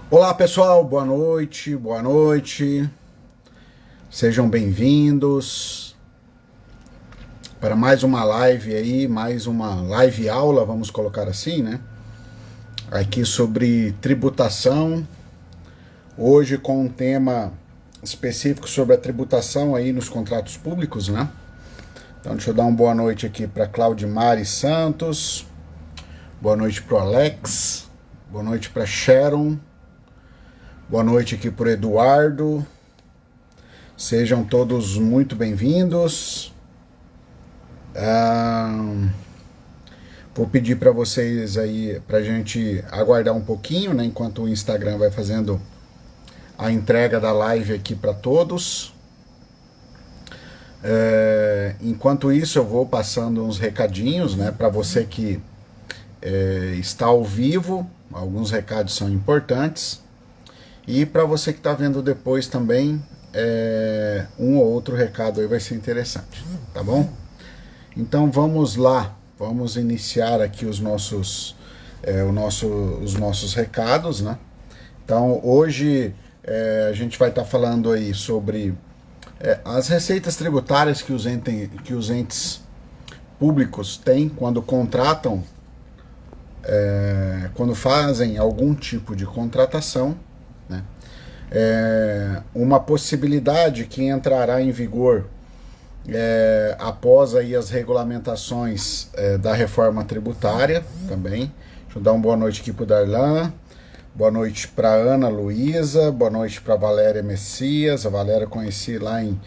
Olá pessoal, boa noite, boa noite. Sejam bem-vindos para mais uma live aí, mais uma live aula, vamos colocar assim, né? Aqui sobre tributação, hoje com um tema específico sobre a tributação aí nos contratos públicos, né? Então deixa eu dar uma boa noite aqui para Claudimari Santos, boa noite para o Alex, boa noite para Sharon, boa noite aqui para o Eduardo. Sejam todos muito bem-vindos. Vou pedir para vocês aí, para a gente aguardar um pouquinho, né, enquanto o Instagram vai fazendo a entrega da live aqui para todos. Enquanto isso, eu vou passando uns recadinhos, né, para você que está ao vivo. Alguns recados são importantes. E para você que está vendo depois também, um ou outro recado aí vai ser interessante, tá bom? Então vamos lá, vamos iniciar aqui os nossos recados, né? Então hoje a gente vai estar falando aí sobre as receitas tributárias que os entes públicos têm quando contratam, quando fazem algum tipo de contratação, né? Uma possibilidade que entrará em vigor após aí as regulamentações da reforma tributária também. Deixa eu dar uma boa noite aqui para o Darlan, boa noite para Ana Luísa, boa noite para Valéria Messias. A Valéria eu conheci lá em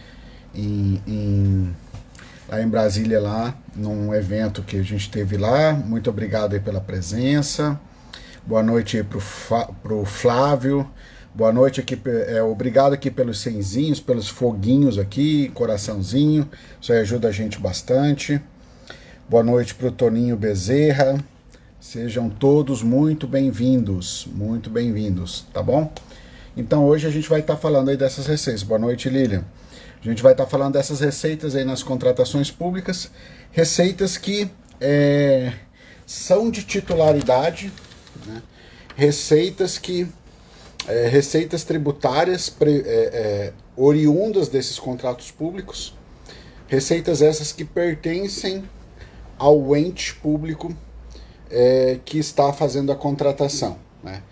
Brasília, lá num evento que a gente teve lá. Muito obrigado aí pela presença. Boa noite aí pro Flávio. Boa noite aqui, obrigado aqui pelos cenzinhos, pelos foguinhos aqui, coraçãozinho, isso aí ajuda a gente bastante. Boa noite pro Toninho Bezerra, sejam todos muito bem-vindos, tá bom? Então hoje a gente vai estar falando aí dessas receitas. Boa noite, Lilian. A gente vai estar falando dessas receitas aí nas contratações públicas, receitas que são de titularidade, né? Receitas tributárias oriundas desses contratos públicos, receitas essas que pertencem ao ente público que está fazendo a contratação, né?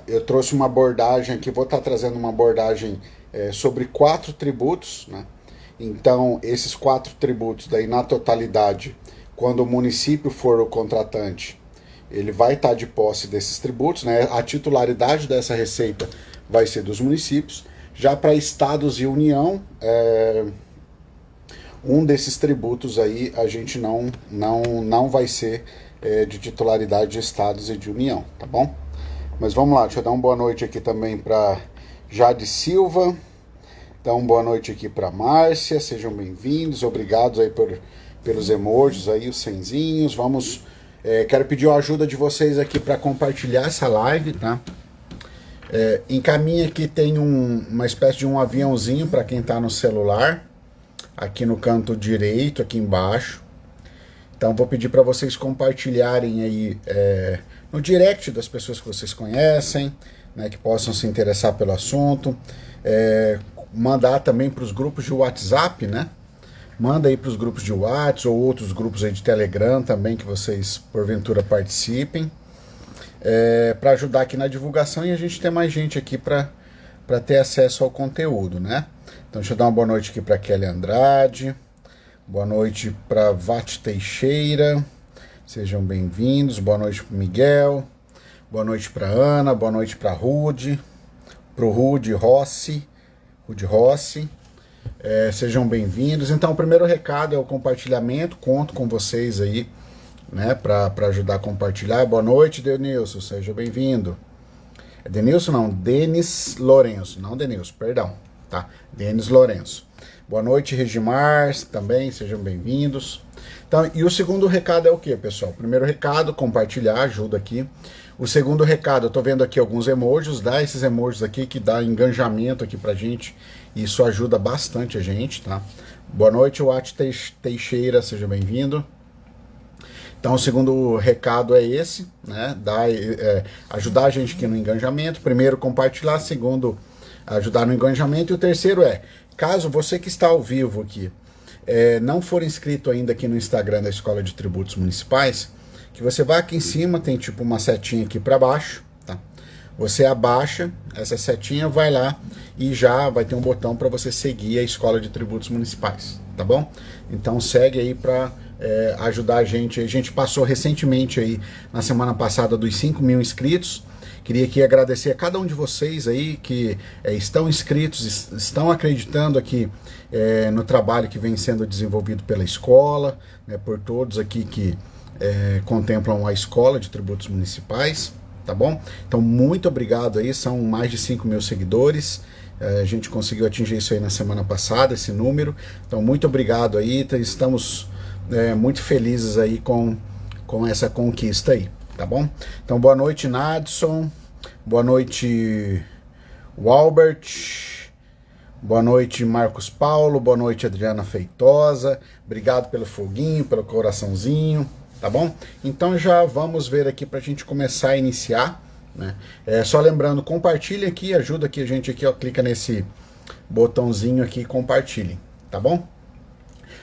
Eu trouxe uma abordagem aqui, vou estar trazendo uma abordagem sobre 4 tributos, né? Então, esses 4 tributos, daí na totalidade, quando o município for o contratante, ele vai estar de posse desses tributos, né? A titularidade dessa receita vai ser dos municípios. Já para estados e União, um desses tributos aí a gente não vai ser de titularidade de estados e de União, tá bom? Mas vamos lá, deixa eu dar uma boa noite aqui também para Jade Silva. Então, boa noite aqui para Márcia, sejam bem-vindos, obrigados aí pelos emojis aí, os cenzinhos. Vamos... quero pedir a ajuda de vocês aqui para compartilhar essa live, tá? Encaminha aqui, tem uma espécie de um aviãozinho para quem está no celular, aqui no canto direito, aqui embaixo. Então vou pedir para vocês compartilharem aí no direct das pessoas que vocês conhecem, né, que possam se interessar pelo assunto. Mandar também para os grupos de WhatsApp, né? Manda aí para os grupos de WhatsApp ou outros grupos aí de Telegram também que vocês, porventura, participem, para ajudar aqui na divulgação e a gente ter mais gente aqui para ter acesso ao conteúdo, né? Então, deixa eu dar uma boa noite aqui para Kelly Andrade, boa noite para Vati Teixeira, sejam bem-vindos, boa noite para Miguel, boa noite para Ana, boa noite para Rude, para o Rude Rossi. Sejam bem-vindos. Então, o primeiro recado é o compartilhamento. Conto com vocês aí, né, para ajudar a compartilhar. Boa noite, Denilson, seja bem-vindo. Denilson não, Denis Lourenço, não Denilson, perdão, tá? Denis Lourenço. Boa noite, Regimar, também, sejam bem-vindos. Então, e o segundo recado é o que, pessoal? O primeiro recado, compartilhar, ajuda aqui. O segundo recado, eu tô vendo aqui alguns emojis, dá esses emojis aqui que dá engajamento aqui pra gente. Isso ajuda bastante a gente, tá? Boa noite, Watt Teixeira, seja bem-vindo. Então, o segundo recado é esse, né? Ajudar a gente aqui no engajamento. Primeiro, compartilhar. Segundo, ajudar no engajamento. E o terceiro caso você que está ao vivo aqui não for inscrito ainda aqui no Instagram da Escola de Tributos Municipais, que você vai aqui em cima, tem tipo uma setinha aqui para baixo, tá? Você abaixa essa setinha, vai lá e já vai ter um botão para você seguir a Escola de Tributos Municipais, tá bom? Então segue aí para ajudar a gente. A gente passou recentemente aí, na semana passada, dos 5.000 inscritos. Queria aqui agradecer a cada um de vocês aí que estão inscritos, estão acreditando aqui no trabalho que vem sendo desenvolvido pela escola, né, por todos aqui que contemplam a Escola de Tributos Municipais, tá bom? Então, muito obrigado aí, são mais de 5.000 seguidores, a gente conseguiu atingir isso aí na semana passada, esse número, então muito obrigado aí, estamos muito felizes aí com essa conquista aí, tá bom? Então, boa noite, Nadson, boa noite, Walbert, boa noite, Marcos Paulo, boa noite, Adriana Feitosa, obrigado pelo foguinho, pelo coraçãozinho, tá bom? Então já vamos ver aqui para a gente começar a iniciar, né? Só lembrando, compartilhe aqui, ajuda aqui a gente aqui, ó, clica nesse botãozinho aqui e compartilhe, tá bom?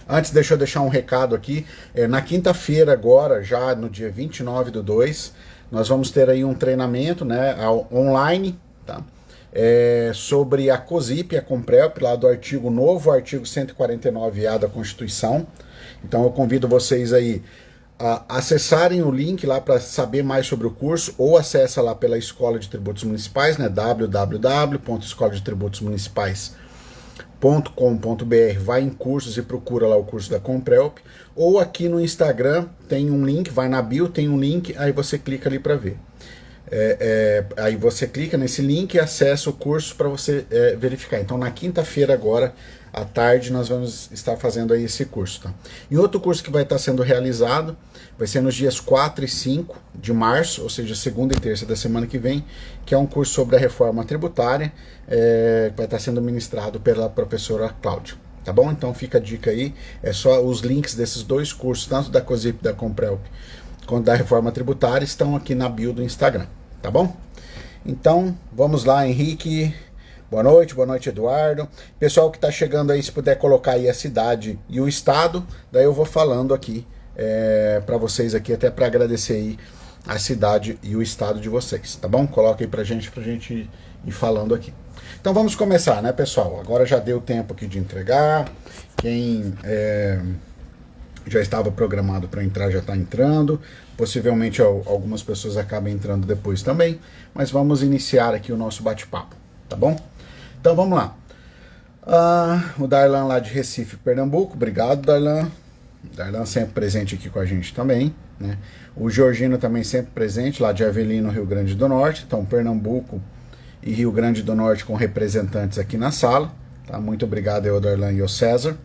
Antes, deixa eu deixar um recado aqui, na quinta-feira agora, já no dia 29/2, nós vamos ter aí um treinamento, né, online, tá? Sobre a COSIP, a Comprelp, lá do novo artigo 149A da Constituição. Então eu convido vocês aí a acessarem o link lá para saber mais sobre o curso, ou acessa lá pela Escola de Tributos Municipais, né, www.escoladetributos.municipais.com.br, vai em cursos e procura lá o curso da Comprelp, ou aqui no Instagram tem um link, vai na bio, tem um link, aí você clica ali para ver. Aí você clica nesse link e acessa o curso para você verificar. Então na quinta-feira agora, à tarde, nós vamos estar fazendo aí esse curso, tá? E outro curso que vai estar sendo realizado vai ser nos dias 4 e 5 de março, ou seja, segunda e terça da semana que vem, que é um curso sobre a reforma tributária, que vai estar sendo ministrado pela professora Cláudia, tá bom? Então fica a dica aí, só os links desses dois cursos, tanto da COSIP e da Comprelp, quanto da reforma tributária, estão aqui na bio do Instagram, tá bom? Então, vamos lá, Henrique. Boa noite, Eduardo. Pessoal que está chegando aí, se puder colocar aí a cidade e o estado, daí eu vou falando aqui para vocês aqui, até para agradecer aí a cidade e o estado de vocês, tá bom? Coloca aí pra gente ir falando aqui. Então vamos começar, né, pessoal? Agora já deu tempo aqui de entregar. Quem já estava programado para entrar já está entrando. Possivelmente algumas pessoas acabem entrando depois também. Mas vamos iniciar aqui o nosso bate-papo, tá bom? Então vamos lá. O Darlan lá de Recife, Pernambuco. Obrigado, Darlan. Darlan sempre presente aqui com a gente também, né? O Georgino também sempre presente, lá de Avelino, Rio Grande do Norte. Então, Pernambuco e Rio Grande do Norte com representantes aqui na sala, tá? Muito obrigado ao Darlan e ao César,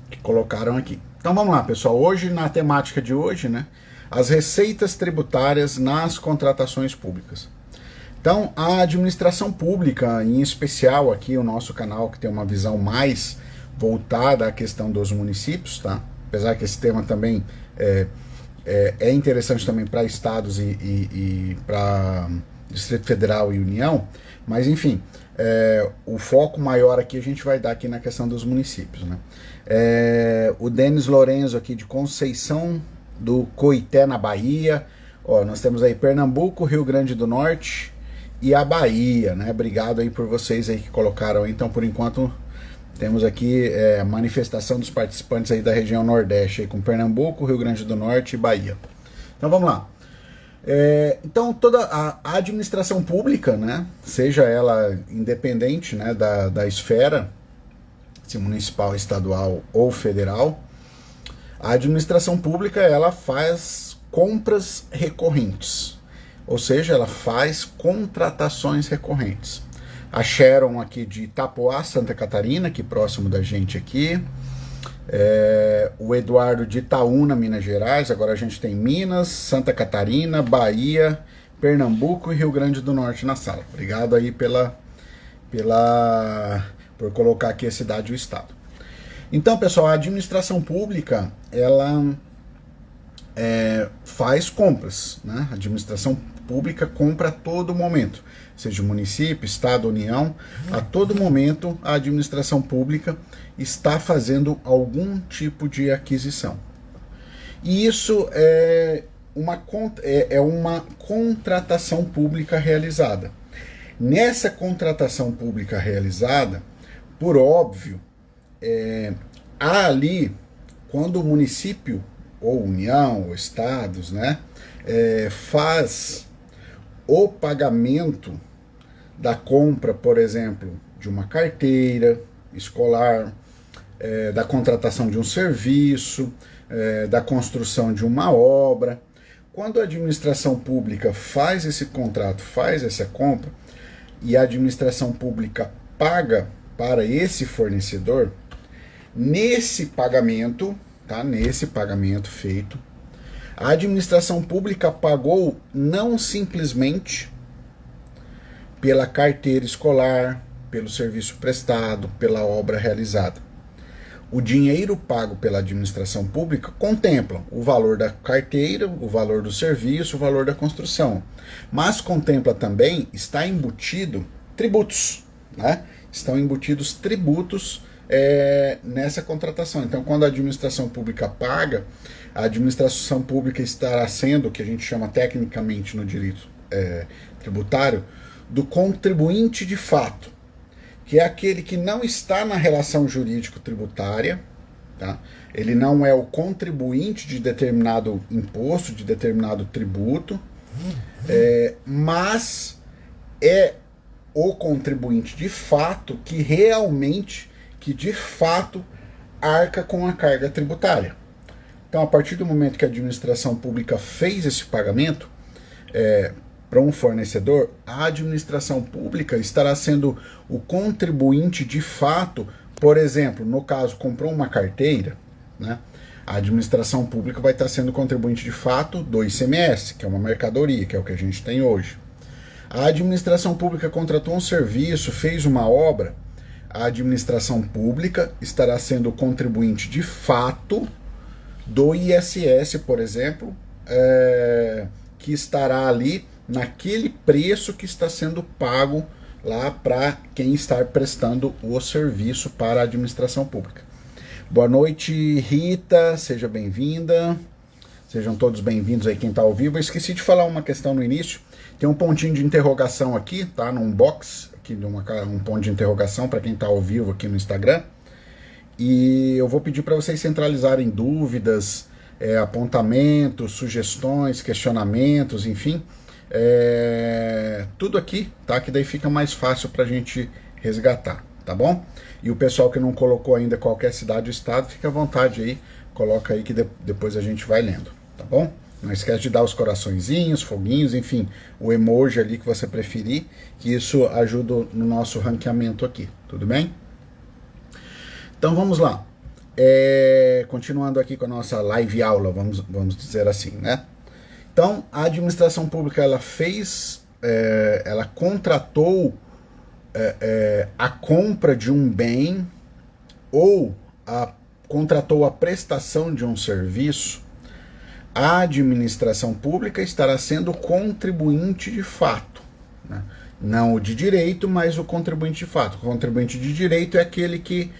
que colocaram aqui. Então, vamos lá, pessoal. Hoje, na temática de hoje, né? As receitas tributárias nas contratações públicas. Então, a administração pública, em especial aqui o nosso canal, que tem uma visão mais voltada à questão dos municípios, tá? Apesar que esse tema também é interessante também para estados e para Distrito Federal e União, mas enfim, o foco maior aqui a gente vai dar aqui na questão dos municípios, né? O Denis Lorenzo aqui de Conceição do Coité, na Bahia. Ó, nós temos aí Pernambuco, Rio Grande do Norte e a Bahia, né? Obrigado aí por vocês aí que colocaram aí. Então, por enquanto, temos aqui a manifestação dos participantes aí da região Nordeste, aí, com Pernambuco, Rio Grande do Norte e Bahia. Então vamos lá. Então toda a administração pública, né, seja ela independente, né, da esfera, se municipal, estadual ou federal, a administração pública ela faz compras recorrentes, ou seja, ela faz contratações recorrentes. A Sharon aqui de Itapoá, Santa Catarina, aqui próximo da gente aqui. O Eduardo de Itaúna, Minas Gerais. Agora a gente tem Minas, Santa Catarina, Bahia, Pernambuco e Rio Grande do Norte na sala. Obrigado aí por colocar aqui a cidade e o estado. Então, pessoal, a administração pública, ela faz compras, né? A administração pública compra a todo momento, seja município, estado, União, a todo momento a administração pública está fazendo algum tipo de aquisição. E isso é uma contratação pública realizada. Nessa contratação pública realizada, por óbvio, há ali, quando o município, ou União, ou estados, né, faz o pagamento da compra, por exemplo, de uma carteira escolar, da contratação de um serviço, da construção de uma obra. Quando a administração pública faz esse contrato, faz essa compra, e a administração pública paga para esse fornecedor, nesse pagamento, tá? Nesse pagamento feito, a administração pública pagou não simplesmente pela carteira escolar, pelo serviço prestado, pela obra realizada. O dinheiro pago pela administração pública contempla o valor da carteira, o valor do serviço, o valor da construção. Mas contempla também, está embutido tributos, né? Estão embutidos tributos nessa contratação. Então, quando a administração pública paga, a administração pública estará sendo, o que a gente chama tecnicamente no direito tributário, do contribuinte de fato, que é aquele que não está na relação jurídico-tributária, tá? Ele não é o contribuinte de determinado imposto, de determinado tributo, mas é o contribuinte de fato que realmente, que de fato arca com a carga tributária. Então, a partir do momento que a administração pública fez esse pagamento para um fornecedor, a administração pública estará sendo o contribuinte de fato. Por exemplo, no caso, comprou uma carteira, né? A administração pública vai estar sendo contribuinte de fato do ICMS, que é uma mercadoria, que é o que a gente tem hoje. A administração pública contratou um serviço, fez uma obra, a administração pública estará sendo o contribuinte de fato do ISS, por exemplo, que estará ali naquele preço que está sendo pago lá para quem está prestando o serviço para a administração pública. Boa noite, Rita, seja bem-vinda. Sejam todos bem-vindos aí quem está ao vivo. Eu esqueci de falar uma questão no início. Tem um pontinho de interrogação aqui, tá? Num box, aqui um ponto de interrogação para quem está ao vivo aqui no Instagram. E eu vou pedir para vocês centralizarem dúvidas, apontamentos, sugestões, questionamentos, enfim. Tudo aqui, tá? Que daí fica mais fácil para a gente resgatar, tá bom? E o pessoal que não colocou ainda qualquer cidade ou estado, fica à vontade aí, coloca aí que depois a gente vai lendo, tá bom? Não esquece de dar os coraçõezinhos, foguinhos, enfim, o emoji ali que você preferir, que isso ajuda no nosso ranqueamento aqui, tudo bem? Então vamos lá, continuando aqui com a nossa live aula, vamos dizer assim, né? Então, a administração pública, ela contratou a compra de um bem ou contratou a prestação de um serviço. A administração pública estará sendo contribuinte de fato, né? Não o de direito, mas o contribuinte de fato. O contribuinte de direito é aquele que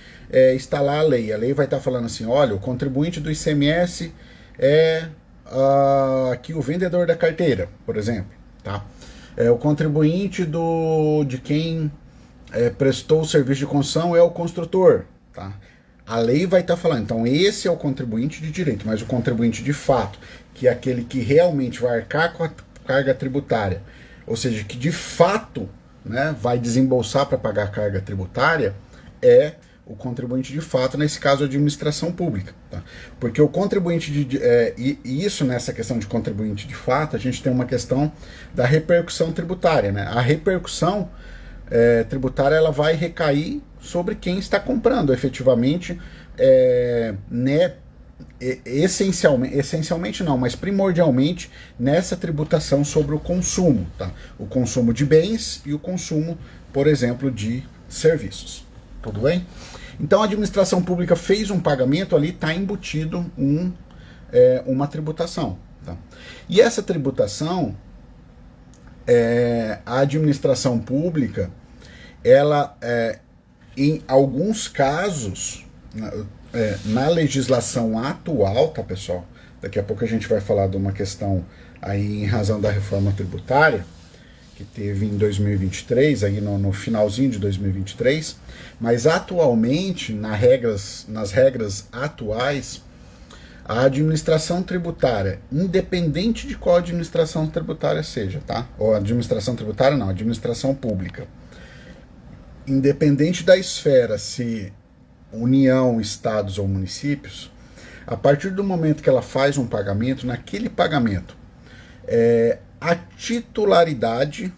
está lá a lei. A lei vai estar falando assim, olha, o contribuinte do ICMS é aqui o vendedor da carteira, por exemplo, tá? O contribuinte de quem prestou o serviço de construção é o construtor, tá? A lei vai estar falando, então esse é o contribuinte de direito, mas o contribuinte de fato, que é aquele que realmente vai arcar com a carga tributária, ou seja, que de fato, né, vai desembolsar para pagar a carga tributária, é o contribuinte de fato, nesse caso a administração pública, tá? Porque o contribuinte e isso nessa questão de contribuinte de fato, a gente tem uma questão da repercussão tributária, né? A repercussão tributária, ela vai recair sobre quem está comprando efetivamente, né? Essencialmente não, mas primordialmente nessa tributação sobre o consumo, tá? O consumo de bens e o consumo, por exemplo, de serviços. Tudo bem? Então a administração pública fez um pagamento, ali está embutido uma tributação. Tá? E essa tributação, a administração pública, ela, em alguns casos, na legislação atual, tá, pessoal? Daqui a pouco a gente vai falar de uma questão aí em razão da reforma tributária, que teve em 2023, aí no finalzinho de 2023, mas atualmente, nas regras atuais, a administração tributária, independente de qual administração tributária seja, tá? Ou administração tributária não, administração pública. Independente da esfera, se União, estados ou municípios, a partir do momento que ela faz um pagamento, naquele pagamento, a titularidade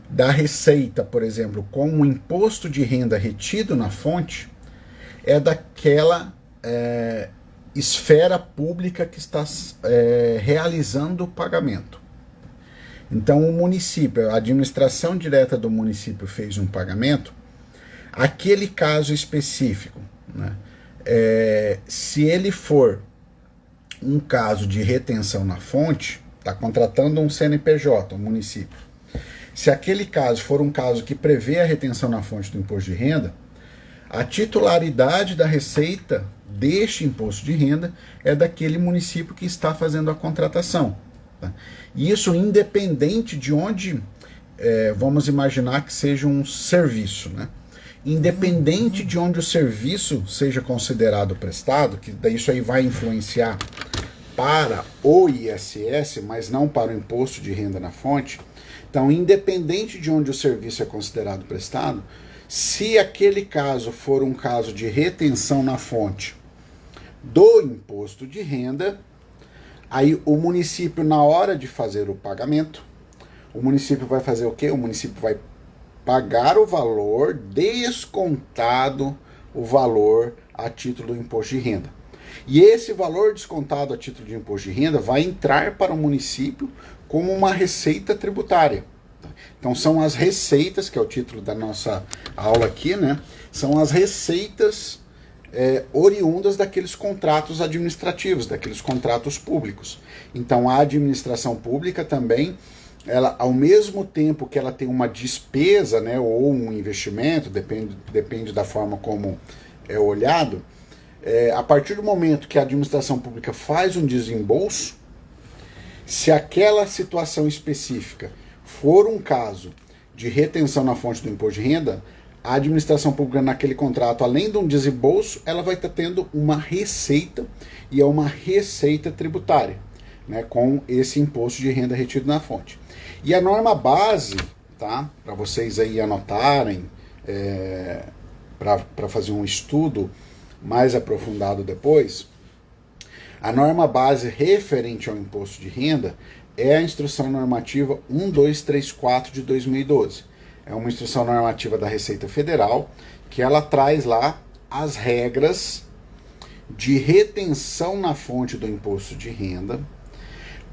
da receita, por exemplo, com o imposto de renda retido na fonte, é daquela esfera pública que está realizando o pagamento. Então, o município, a administração direta do município fez um pagamento, aquele caso específico, né, se ele for um caso de retenção na fonte, está contratando um CNPJ, um município. Se aquele caso for um caso que prevê a retenção na fonte do imposto de renda, a titularidade da receita deste imposto de renda é daquele município que está fazendo a contratação. Tá? Isso independente de onde, vamos imaginar que seja um serviço, né? Independente de onde o serviço seja considerado prestado, que daí isso aí vai influenciar para o ISS, mas não para o imposto de renda na fonte. Então, independente de onde o serviço é considerado prestado, se aquele caso for um caso de retenção na fonte do imposto de renda, aí o município, na hora de fazer o pagamento, o município vai fazer o quê? O município vai pagar o valor descontado, o valor a título do imposto de renda. E esse valor descontado a título de imposto de renda vai entrar para o município como uma receita tributária. Então são as receitas, que é o título da nossa aula aqui, né? São as receitas oriundas daqueles contratos administrativos, daqueles contratos públicos. Então a administração pública também, ela, ao mesmo tempo que ela tem uma despesa, né, ou um investimento, depende da forma como é olhado, a partir do momento que a administração pública faz um desembolso, se aquela situação específica for um caso de retenção na fonte do imposto de renda, a administração pública naquele contrato, além de um desembolso, ela vai estar tendo uma receita, e é uma receita tributária, né, com esse imposto de renda retido na fonte. E a norma base, tá, para vocês aí anotarem, para fazer um estudo mais aprofundado depois, a norma base referente ao imposto de renda é a Instrução Normativa 1234 de 2012. É uma instrução normativa da Receita Federal, que ela traz lá as regras de retenção na fonte do imposto de renda,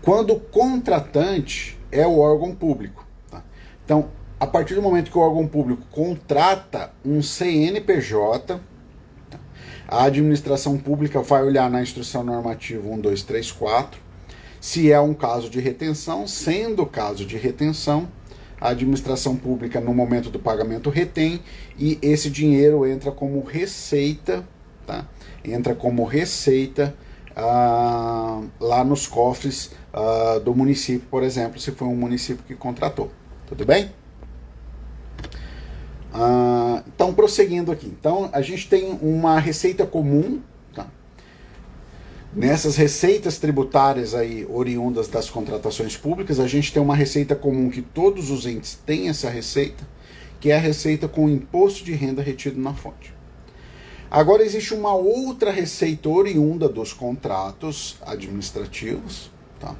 quando o contratante é o órgão público. Tá? Então, a partir do momento que o órgão público contrata um CNPJ, tá? A administração pública vai olhar na Instrução Normativa 1234, se é um caso de retenção. Sendo caso de retenção, a administração pública, no momento do pagamento, retém, e esse dinheiro entra como receita, tá? Entra como receita lá nos cofres do município, por exemplo, se for um município que contratou. Tudo bem? Então, prosseguindo aqui. Então, a gente tem uma receita comum, tá? Nessas receitas tributárias aí, oriundas das contratações públicas, a gente tem uma receita comum que todos os entes têm essa receita, que é a receita com o imposto de renda retido na fonte. Agora existe uma outra receita oriunda dos contratos administrativos, tá?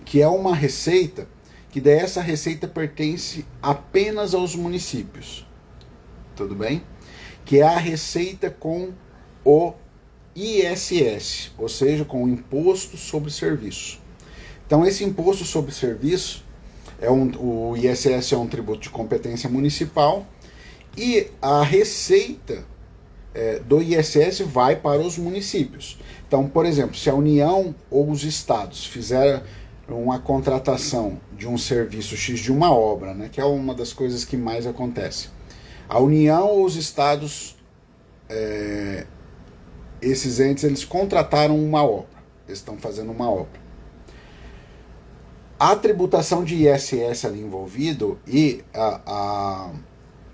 Que é uma receita que dessa receita pertence apenas aos municípios, tudo bem? Que é a receita com o ISS, ou seja, com o Imposto sobre Serviço. Então esse Imposto sobre Serviço, o ISS é um tributo de competência municipal, e a receita do ISS vai para os municípios. Então, por exemplo, se a União ou os estados fizeram uma contratação de um serviço X, de uma obra, né, que é uma das coisas que mais acontece. A União ou os estados, esses entes, eles contrataram uma obra, eles estão fazendo uma obra. A tributação de ISS ali envolvido e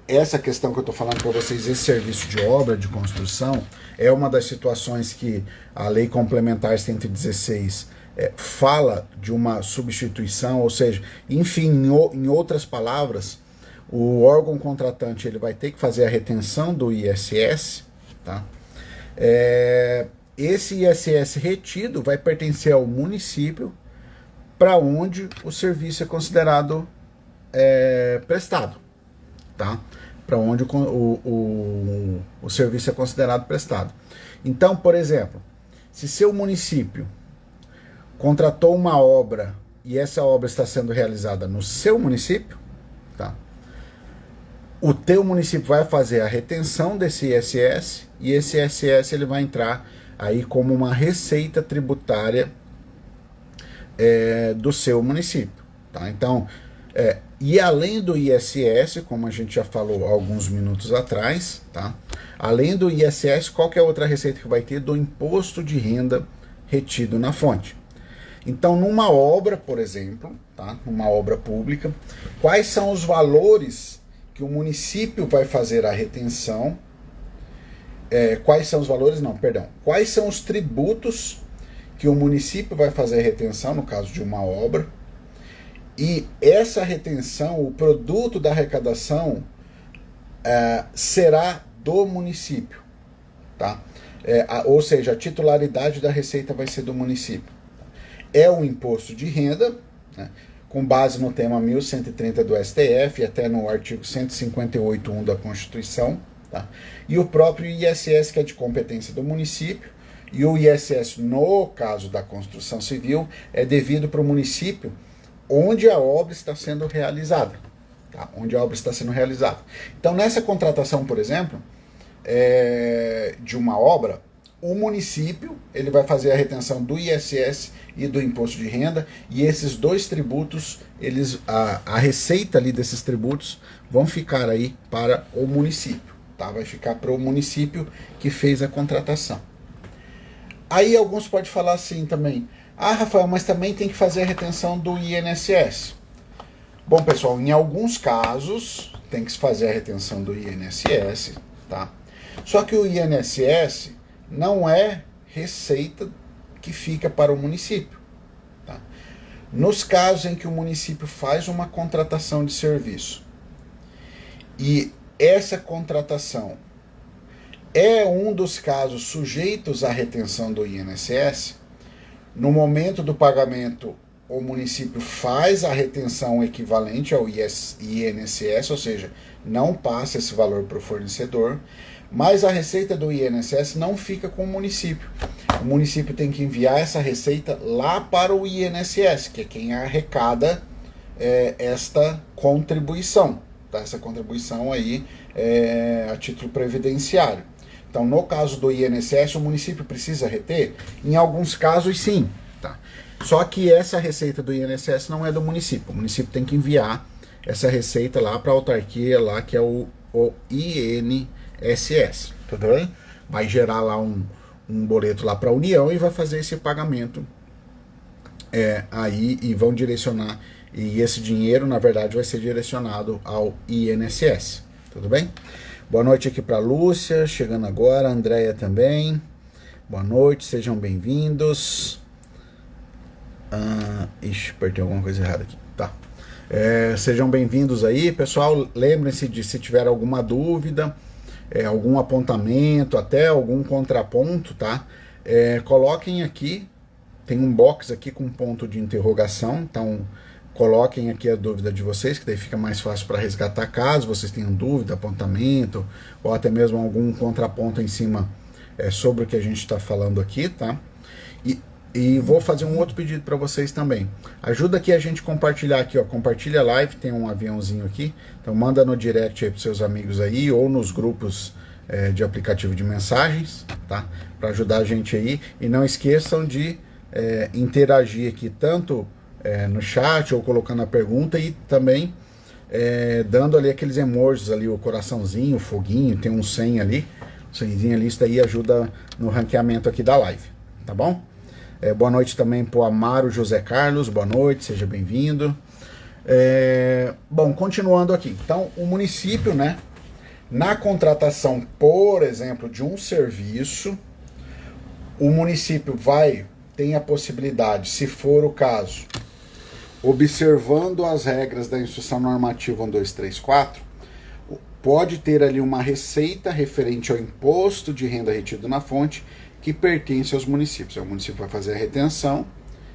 essa questão que eu estou falando para vocês, esse serviço de obra de construção, é uma das situações que a Lei Complementar 116 fala de uma substituição, ou seja, enfim, em outras palavras, o órgão contratante ele vai ter que fazer a retenção do ISS, tá? Esse ISS retido vai pertencer ao município para onde o serviço é considerado prestado, tá? Para onde o serviço é considerado prestado. Então, por exemplo, se seu município contratou uma obra e essa obra está sendo realizada no seu município, tá? O teu município vai fazer a retenção desse ISS e esse ISS ele vai entrar aí como uma receita tributária do seu município, tá? Então, e além do ISS, como a gente já falou alguns minutos atrás, tá? Além do ISS, qual que é a outra receita que vai ter? Do imposto de renda retido na fonte. Então, numa obra, por exemplo, tá? Numa obra pública, quais são os valores que o município vai fazer a retenção? Quais são os valores? Não, perdão. Quais são os tributos que o município vai fazer a retenção, no caso de uma obra? E essa retenção, o produto da arrecadação, será do município, tá? Ou seja, a titularidade da receita vai ser do município. É o imposto de renda, né, com base no tema 1130 do STF e até no artigo 158.1 da Constituição, tá? E o próprio ISS, que é de competência do município, e o ISS, no caso da construção civil, é devido para o município onde a obra está sendo realizada, tá? Onde a obra está sendo realizada. Então, nessa contratação, por exemplo, de uma obra, o município ele vai fazer a retenção do ISS e do imposto de renda, e esses dois tributos, a receita ali desses tributos vão ficar aí para o município, tá? Vai ficar para o município que fez a contratação. Aí alguns podem falar assim também: ah, Rafael, mas também tem que fazer a retenção do INSS. Bom, pessoal, em alguns casos tem que se fazer a retenção do INSS, tá? Só que o INSS não é receita que fica para o município, tá? Nos casos em que o município faz uma contratação de serviço e essa contratação é um dos casos sujeitos à retenção do INSS, no momento do pagamento, o município faz a retenção equivalente ao INSS, ou seja, não passa esse valor para o fornecedor, mas a receita do INSS não fica com o município. O município tem que enviar essa receita lá para o INSS, que é quem arrecada esta contribuição, tá? Essa contribuição aí a título previdenciário. Então, no caso do INSS, o município precisa reter? Em alguns casos, sim. Tá? Só que essa receita do INSS não é do município. O município tem que enviar essa receita lá para a autarquia, lá que é o INSS. Tudo bem? Vai gerar lá um boleto lá para a União e vai fazer esse pagamento aí e vão direcionar. E esse dinheiro, na verdade, vai ser direcionado ao INSS. Tudo bem? Boa noite aqui para Lúcia, chegando agora, a Andréia também. Boa noite, sejam bem-vindos. Ixi, apertei alguma coisa errada aqui. Tá. Sejam bem-vindos aí, pessoal. Lembrem-se de, se tiver alguma dúvida, algum apontamento, até algum contraponto, tá? Coloquem aqui, tem um box aqui com ponto de interrogação, então coloquem aqui a dúvida de vocês, que daí fica mais fácil para resgatar caso vocês tenham dúvida, apontamento, ou até mesmo algum contraponto em cima sobre o que a gente está falando aqui, tá? E vou fazer um outro pedido para vocês também. Ajuda aqui a gente compartilhar aqui, ó, compartilha a live, tem um aviãozinho aqui, então manda no direct aí pros seus amigos aí, ou nos grupos de aplicativo de mensagens, tá? Para ajudar a gente aí. E não esqueçam de interagir aqui, tanto no chat ou colocando a pergunta e também dando ali aqueles emojis ali, o coraçãozinho, o foguinho, tem um 100 ali, o 100zinho ali, isso daí ajuda no ranqueamento aqui da live, tá bom? Boa noite também pro Amaro José Carlos, boa noite, seja bem-vindo. Bom, continuando aqui, então o município, né, na contratação, por exemplo, de um serviço, o município tem a possibilidade, se for o caso, observando as regras da Instrução Normativa 1234, pode ter ali uma receita referente ao imposto de renda retido na fonte que pertence aos municípios. O município vai fazer a retenção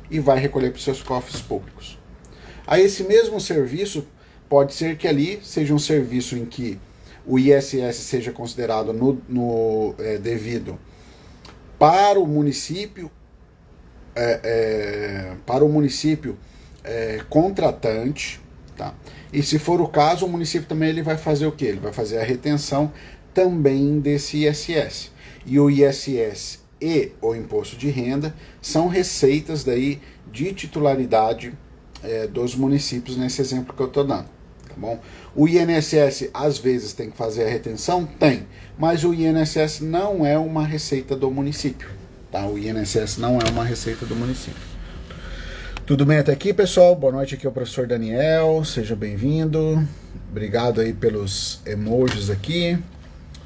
e vai recolher para os seus cofres públicos. Aí esse mesmo serviço pode ser que ali seja um serviço em que o ISS seja considerado devido para o município, contratante, tá? E se for o caso, o município também ele vai fazer o quê? Ele vai fazer a retenção também desse ISS. E o ISS e o imposto de renda são receitas daí de titularidade dos municípios nesse exemplo que eu estou dando, tá bom? O INSS às vezes tem que fazer a retenção? Tem, mas o INSS não é uma receita do município, tá? O INSS não é uma receita do município. Tudo bem até aqui, pessoal? Boa noite, aqui é o professor Daniel, seja bem-vindo. Obrigado aí pelos emojis aqui,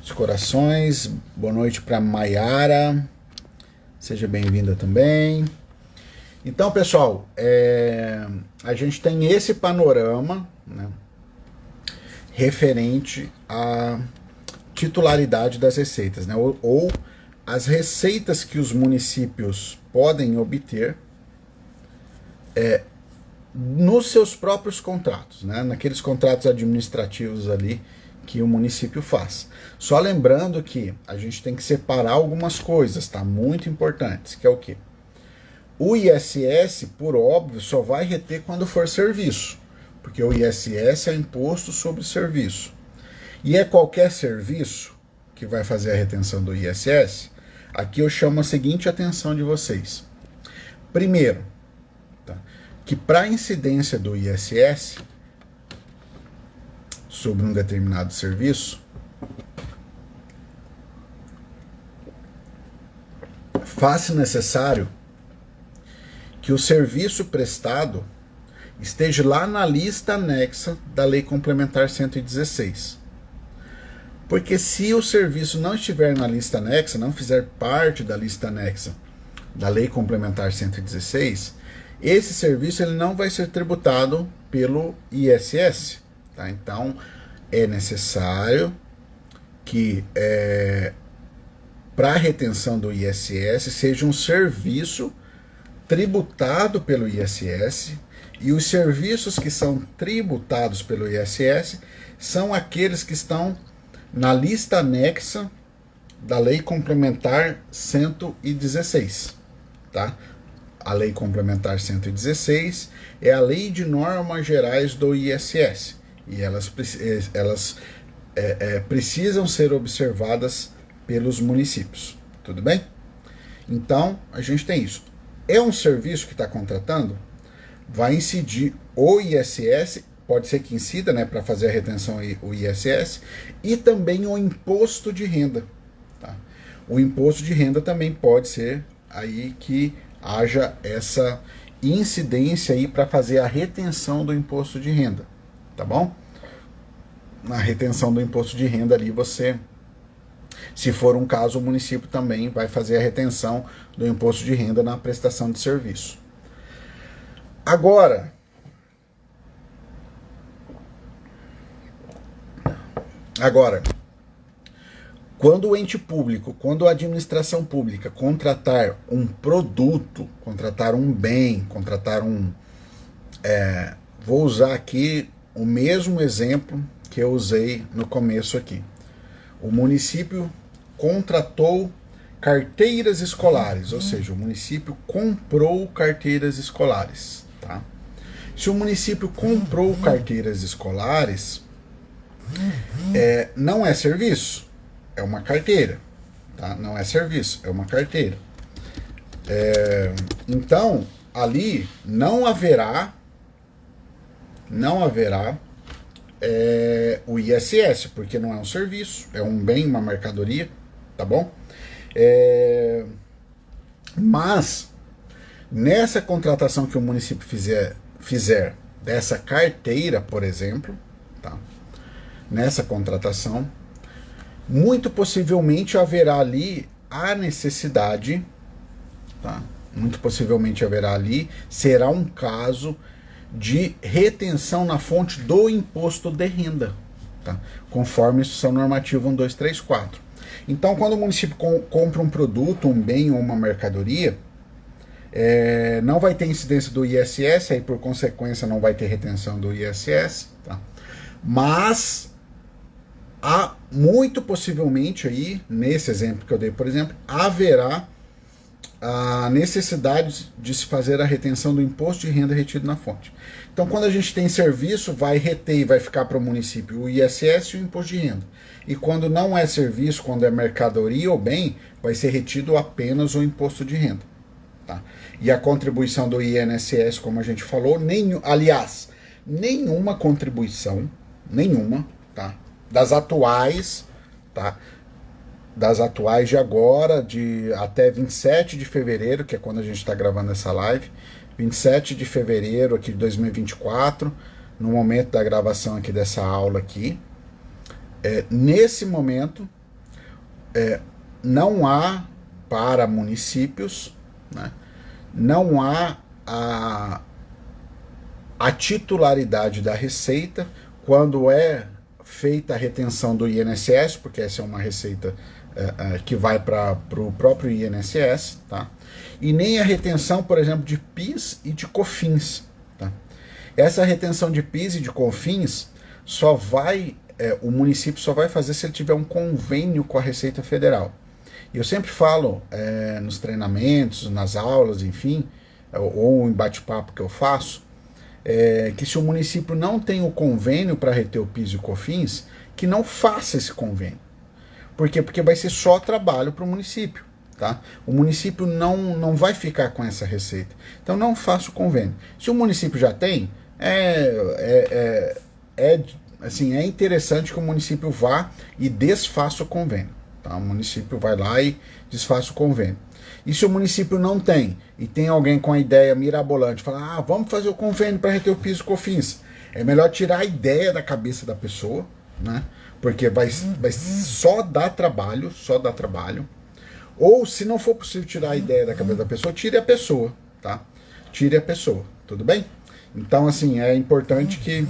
os corações. Boa noite para Maiara, seja bem-vinda também. Então, pessoal, a gente tem esse panorama, né, referente à titularidade das receitas, né, ou as receitas que os municípios podem obter nos seus próprios contratos, né? Naqueles contratos administrativos ali que o município faz. Só lembrando que a gente tem que separar algumas coisas, tá? Muito importantes, que é o quê? O ISS, por óbvio, só vai reter quando for serviço, porque o ISS é imposto sobre serviço. E é qualquer serviço que vai fazer a retenção do ISS. Aqui eu chamo a seguinte atenção de vocês. Primeiro, que para a incidência do ISS sobre um determinado serviço, faz-se necessário que o serviço prestado esteja lá na lista anexa da Lei Complementar 116. Porque se o serviço não estiver na lista anexa, não fizer parte da lista anexa da Lei Complementar 116, esse serviço ele não vai ser tributado pelo ISS. Tá? Então, é necessário que para a retenção do ISS seja um serviço tributado pelo ISS, e os serviços que são tributados pelo ISS são aqueles que estão na lista anexa da Lei Complementar 116. Tá? A Lei Complementar 116 é a lei de normas gerais do ISS, e elas precisam ser observadas pelos municípios, tudo bem? Então, a gente tem isso. É um serviço que está contratando, vai incidir o ISS, pode ser que incida, né, para fazer a retenção o ISS, e também o imposto de renda. Tá? O imposto de renda também pode ser aí que haja essa incidência aí para fazer a retenção do imposto de renda, tá bom? Na retenção do imposto de renda ali se for um caso, o município também vai fazer a retenção do imposto de renda na prestação de serviço. Agora, quando o ente público, quando a administração pública contratar um produto, contratar um bem, contratar vou usar aqui o mesmo exemplo que eu usei no começo aqui. O município contratou carteiras escolares, ou seja, o município comprou carteiras escolares. Tá? Se o município comprou carteiras escolares, não é serviço. é uma carteira, tá? Não é serviço, é uma carteira. Então, ali não haverá o ISS, porque não é um serviço, é um bem, uma mercadoria, tá bom? Mas, nessa contratação que o município fizer dessa carteira, por exemplo, tá? Nessa contratação, muito possivelmente haverá ali a necessidade, tá? Muito possivelmente haverá ali, será um caso de retenção na fonte do imposto de renda, tá? Conforme Instrução Normativa 1234. Então, quando o município compra um produto, um bem ou uma mercadoria, não vai ter incidência do ISS, aí por consequência não vai ter retenção do ISS, tá? Mas muito possivelmente aí, nesse exemplo que eu dei, por exemplo, haverá a necessidade de se fazer a retenção do imposto de renda retido na fonte. Então, quando a gente tem serviço, vai reter e vai ficar para o município o ISS e o imposto de renda. E quando não é serviço, quando é mercadoria ou bem, vai ser retido apenas o imposto de renda. Tá? E a contribuição do INSS, como a gente falou, nenhuma contribuição, tá? Das atuais, tá? Das atuais de agora, de até 27 de fevereiro, que é quando a gente está gravando essa live, 27 de fevereiro aqui de 2024, no momento da gravação aqui dessa aula aqui, nesse momento, não há para municípios, né, não há a titularidade da Receita quando é feita a retenção do INSS, porque essa é uma receita que vai para o próprio INSS, tá? E nem a retenção, por exemplo, de PIS e de COFINS, tá? Essa retenção de PIS e de COFINS o município só vai fazer se ele tiver um convênio com a Receita Federal. E eu sempre falo nos treinamentos, nas aulas, enfim, ou em bate-papo que eu faço, que se o município não tem o convênio para reter o PIS e o COFINS, que não faça esse convênio. Por quê? Porque vai ser só trabalho para o município, tá? O município não vai ficar com essa receita. Então não faça o convênio. Se o município já tem, assim, é interessante que o município vá e desfaça o convênio. Tá? O município vai lá e desfaça o convênio. E se o município não tem, e tem alguém com a ideia mirabolante, fala, vamos fazer o convênio para reter o PIS e COFINS, é melhor tirar a ideia da cabeça da pessoa, né? Porque vai só dar trabalho, Ou, se não for possível tirar a ideia da cabeça da pessoa, tire a pessoa, tá? Tire a pessoa, tudo bem? Então, assim, é importante que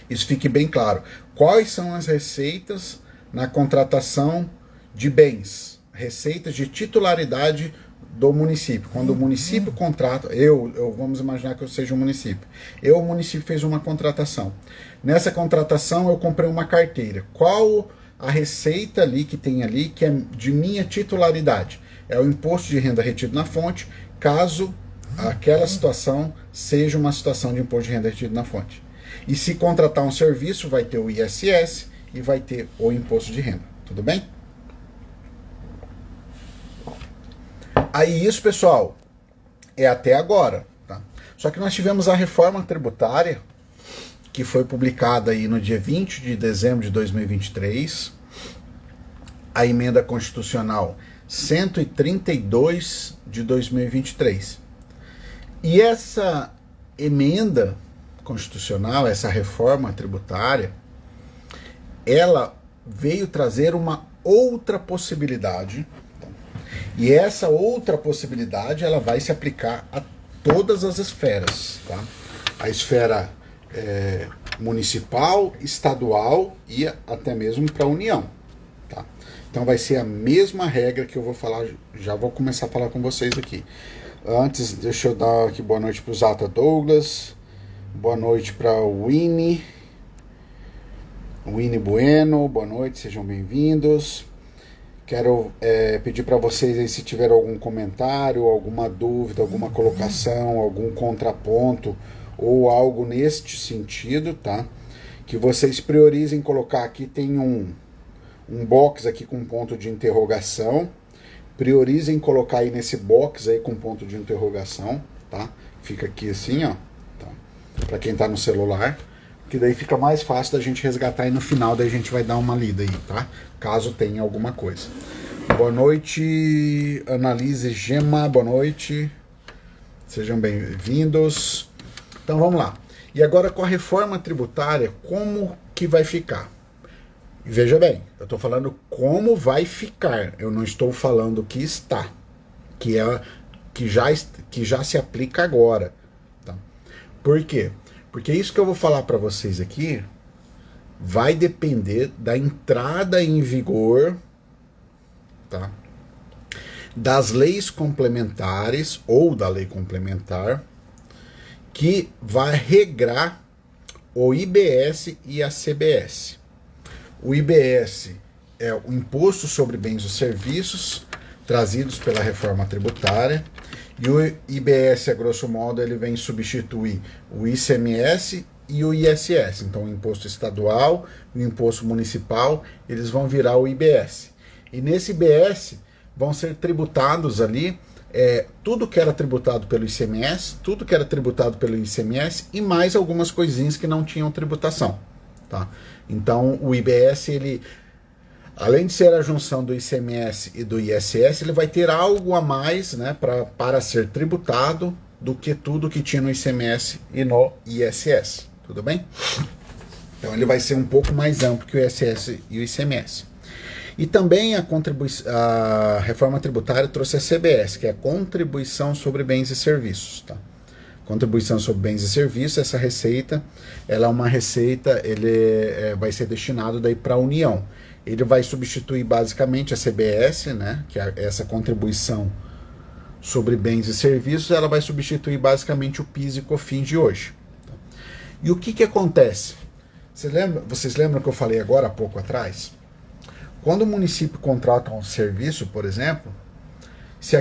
isso fique bem claro. Quais são as receitas na contratação de bens? Receitas de titularidade do município. Quando o município contrata, vamos imaginar que eu seja um município. O município fez uma contratação. Nessa contratação eu comprei uma carteira. Qual a receita ali que tem ali que é de minha titularidade? É o imposto de renda retido na fonte, caso aquela situação seja uma situação de imposto de renda retido na fonte. E se contratar um serviço, vai ter o ISS e vai ter o imposto de renda. Tudo bem? Aí isso, pessoal, é até agora, tá? Só que nós tivemos a reforma tributária, que foi publicada aí no dia 20 de dezembro de 2023, a emenda constitucional 132 de 2023. E essa emenda constitucional, essa reforma tributária, ela veio trazer uma outra possibilidade. E essa outra possibilidade, ela vai se aplicar a todas as esferas, tá? A esfera municipal, estadual e até mesmo para a União, tá? Então vai ser a mesma regra que eu vou falar, já vou começar a falar com vocês aqui. Antes, deixa eu dar aqui boa noite para o Zata Douglas, boa noite para o Winnie Bueno, boa noite, sejam bem-vindos. Quero pedir para vocês aí, se tiver algum comentário, alguma dúvida, alguma colocação, algum contraponto ou algo neste sentido, tá? Que vocês priorizem colocar aqui. Tem um um box aqui com ponto de interrogação. Priorizem colocar aí nesse box aí com ponto de interrogação, tá? Fica aqui assim, ó, tá? Para quem tá no celular, que daí fica mais fácil da gente resgatar e no final daí a gente vai dar uma lida aí, tá? Caso tenha alguma coisa. Boa noite, Analise Gema, boa noite. Sejam bem-vindos. Então vamos lá. E agora com a reforma tributária, como que vai ficar? Veja bem, eu estou falando como vai ficar, eu não estou falando que está, que já se aplica agora. Tá? Por quê? Porque isso que eu vou falar para vocês aqui vai depender da entrada em vigor, tá? Das leis complementares ou da lei complementar que vai regrar o IBS e a CBS. O IBS é o Imposto sobre Bens e Serviços, trazidos pela reforma tributária, e o IBS, a grosso modo, ele vem substituir o ICMS e o ISS. Então, o Imposto Estadual e o Imposto Municipal, eles vão virar o IBS. E nesse IBS vão ser tributados ali tudo que era tributado pelo ICMS, tudo que era tributado pelo ICMS e mais algumas coisinhas que não tinham tributação. Tá? Então, o IBS, ele, além de ser a junção do ICMS e do ISS, ele vai ter algo a mais, né, para ser tributado do que tudo que tinha no ICMS e no ISS. Tudo bem? Então, ele vai ser um pouco mais amplo que o ISS e o ICMS. E também a reforma tributária trouxe a CBS, que é a Contribuição sobre Bens e Serviços. Tá? Contribuição sobre Bens e Serviços, essa receita, ela é uma receita, vai ser destinado daí para a União. Ele vai substituir basicamente a CBS, né, que é essa contribuição sobre bens e serviços, ela vai substituir basicamente o PIS e COFINS de hoje. E o que acontece? Vocês lembram que eu falei agora há pouco atrás? Quando o município contrata um serviço, por exemplo, se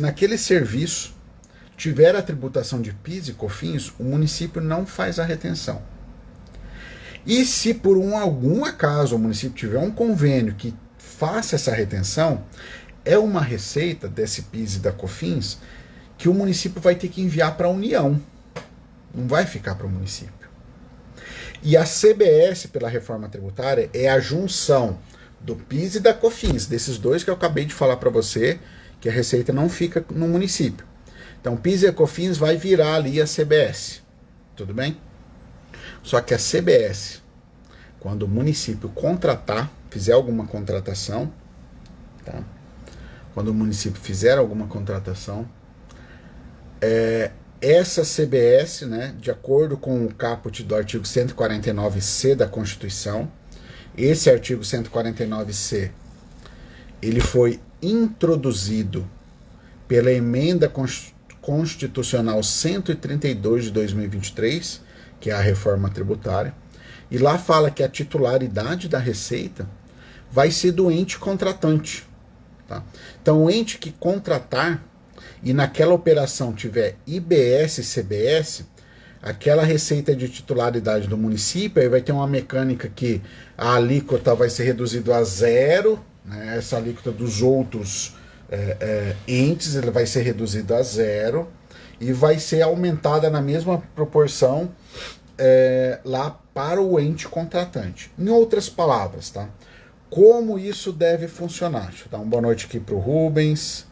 naquele serviço tiver a tributação de PIS e COFINS, o município não faz a retenção. E se por algum acaso o município tiver um convênio que faça essa retenção, é uma receita desse PIS e da COFINS que o município vai ter que enviar para a União. Não vai ficar para o município. E a CBS, pela reforma tributária, é a junção do PIS e da COFINS, desses dois que eu acabei de falar para você, que a receita não fica no município. Então, PIS e COFINS vai virar ali a CBS. Tudo bem? Só que a CBS, quando o município fizer alguma contratação, tá? Quando o município fizer alguma contratação, essa CBS, né, de acordo com o caput do artigo 149C da Constituição, esse artigo 149C, ele foi introduzido pela emenda constitucional 132 de 2023, que é a reforma tributária, e lá fala que a titularidade da receita vai ser do ente contratante. Tá? Então, o ente que contratar e naquela operação tiver IBS e CBS, aquela receita de titularidade do município, aí vai ter uma mecânica que a alíquota vai ser reduzida a zero, né? Essa alíquota dos outros entes ele vai ser reduzida a zero e vai ser aumentada na mesma proporção lá para o ente contratante. Em outras palavras, tá? Como isso deve funcionar? Deixa eu dar uma boa noite aqui para o Rubens,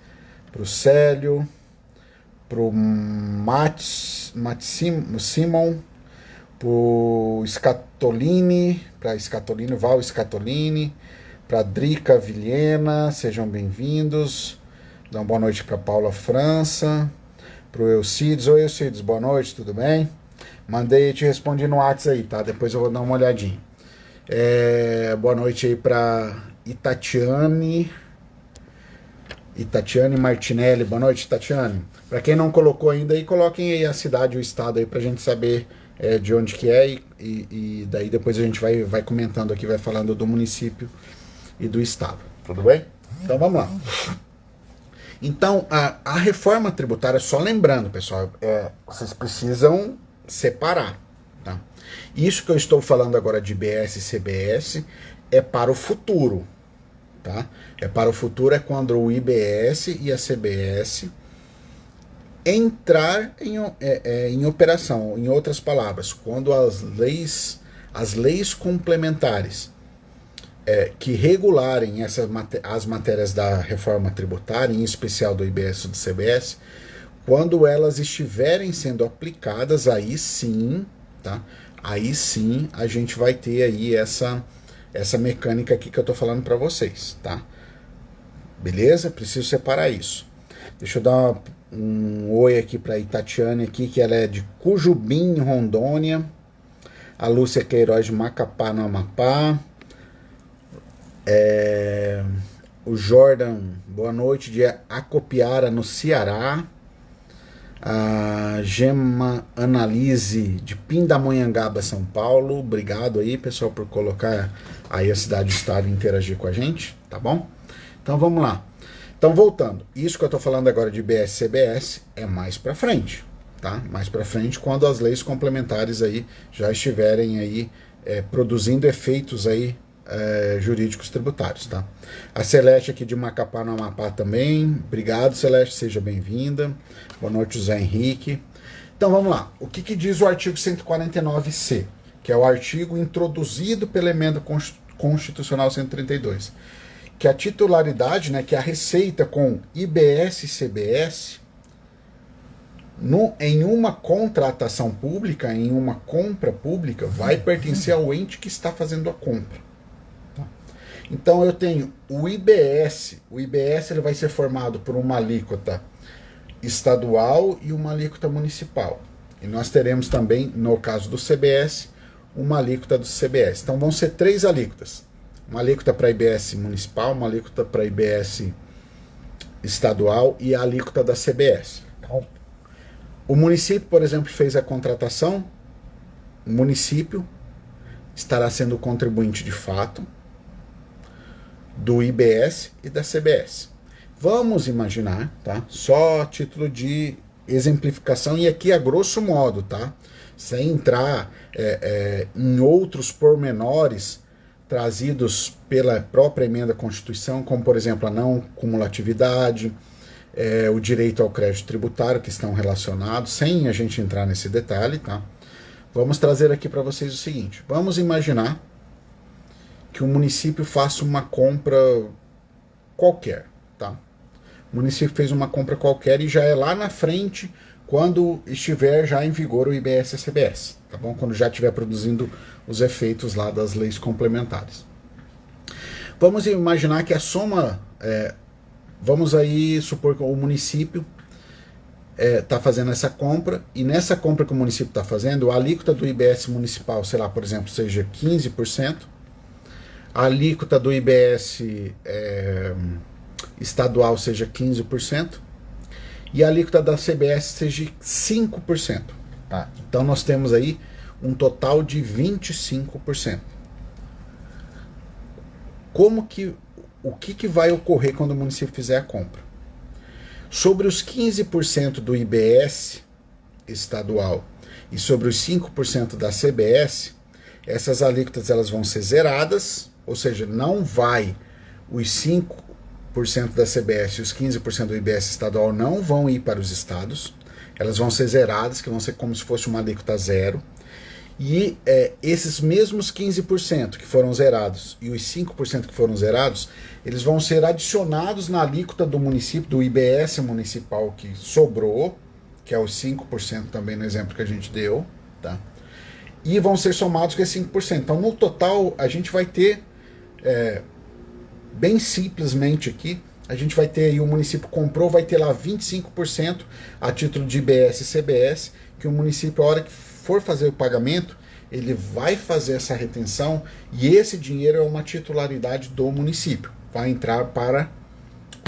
para o Célio, para o Simon, para o Scatolini, para Scatolini, Val Scatolini, para Drica Vilhena, sejam bem-vindos. Dá uma boa noite para Paula França, para o Eucides. Oi, Eucides, boa noite, tudo bem? Mandei e te respondi no WhatsApp aí, tá? Depois eu vou dar uma olhadinha. Boa noite aí para Itatiane Martinelli, boa noite, Tatiane. Para quem não colocou ainda aí, coloquem aí a cidade e o estado aí pra gente saber de onde que é e daí depois a gente vai comentando aqui, vai falando do município e do estado, tudo bem? Então vamos lá. Então a reforma tributária, só lembrando, pessoal, vocês precisam separar, tá? Isso que eu estou falando agora de IBS e CBS é para o futuro, tá? É para o futuro, é quando o IBS e a CBS entrar em operação. Em outras palavras, quando as leis complementares que regularem as matérias da reforma tributária, em especial do IBS e do CBS, quando elas estiverem sendo aplicadas, aí sim, tá? Aí sim a gente vai ter aí essa mecânica aqui que eu tô falando para vocês, tá? Beleza? Preciso separar isso. Deixa eu dar um oi aqui para a Itatiane aqui, que ela é de Cujubim, Rondônia. A Lúcia Queiroz de Macapá, no Amapá. O Jordan, boa noite, de Acopiara, no Ceará. A Gema Analise, de Pindamonhangaba, São Paulo. Obrigado aí, pessoal, por colocar aí a cidade e o estado e interagir com a gente, tá bom? Então vamos lá. Então voltando, isso que eu estou falando agora de IBS e CBS é mais para frente, tá? Mais para frente, quando as leis complementares aí já estiverem aí produzindo efeitos aí jurídicos tributários, tá? A Celeste aqui de Macapá, no Amapá também. Obrigado, Celeste, seja bem-vinda. Boa noite, José Henrique. Então vamos lá. O que diz o artigo 149C, que é o artigo introduzido pela emenda constitucional 132, que a titularidade, né, que a receita com IBS e CBS em uma contratação pública, em uma compra pública, vai pertencer ao ente que está fazendo a compra. Então eu tenho o IBS ele vai ser formado por uma alíquota estadual e uma alíquota municipal. E nós teremos também, no caso do CBS, uma alíquota do CBS. Então vão ser 3 alíquotas. Uma alíquota para IBS municipal, uma alíquota para IBS estadual e a alíquota da CBS. Então, o município, por exemplo, fez a contratação, o município estará sendo contribuinte de fato do IBS e da CBS. Vamos imaginar, tá? Só a título de exemplificação e aqui a grosso modo, tá? Sem entrar em outros pormenores trazidos pela própria emenda à Constituição, como por exemplo a não cumulatividade, o direito ao crédito tributário, que estão relacionados, sem a gente entrar nesse detalhe, tá? Vamos trazer aqui para vocês o seguinte: vamos imaginar que o município faça uma compra qualquer, tá? O município fez uma compra qualquer e já é lá na frente, quando estiver já em vigor o IBS e a CBS, tá bom? Quando já estiver produzindo os efeitos lá das leis complementares. Vamos imaginar que a soma, vamos aí supor que o município está fazendo essa compra, e nessa compra que o município está fazendo, a alíquota do IBS municipal, sei lá, por exemplo, seja 15%, a alíquota do IBS estadual seja 15%, e a alíquota da CBS seja 5%. Tá? Então nós temos aí um total de 25%. O que vai ocorrer quando o município fizer a compra? Sobre os 15% do IBS estadual e sobre os 5% da CBS, essas alíquotas elas vão ser zeradas, ou seja, não vai os 5% da CBS e os 15% do IBS estadual não vão ir para os estados, elas vão ser zeradas, que vão ser como se fosse uma alíquota zero, e esses mesmos 15% que foram zerados e os 5% que foram zerados, eles vão ser adicionados na alíquota do município, do IBS municipal que sobrou, que é os 5% também no exemplo que a gente deu, tá? E vão ser somados com esse 5%. Então, no total, a gente vai ter, bem simplesmente aqui, a gente vai ter aí, o município comprou, vai ter lá 25% a título de IBS e CBS, que o município, a hora que for fazer o pagamento, ele vai fazer essa retenção, e esse dinheiro é uma titularidade do município, vai entrar para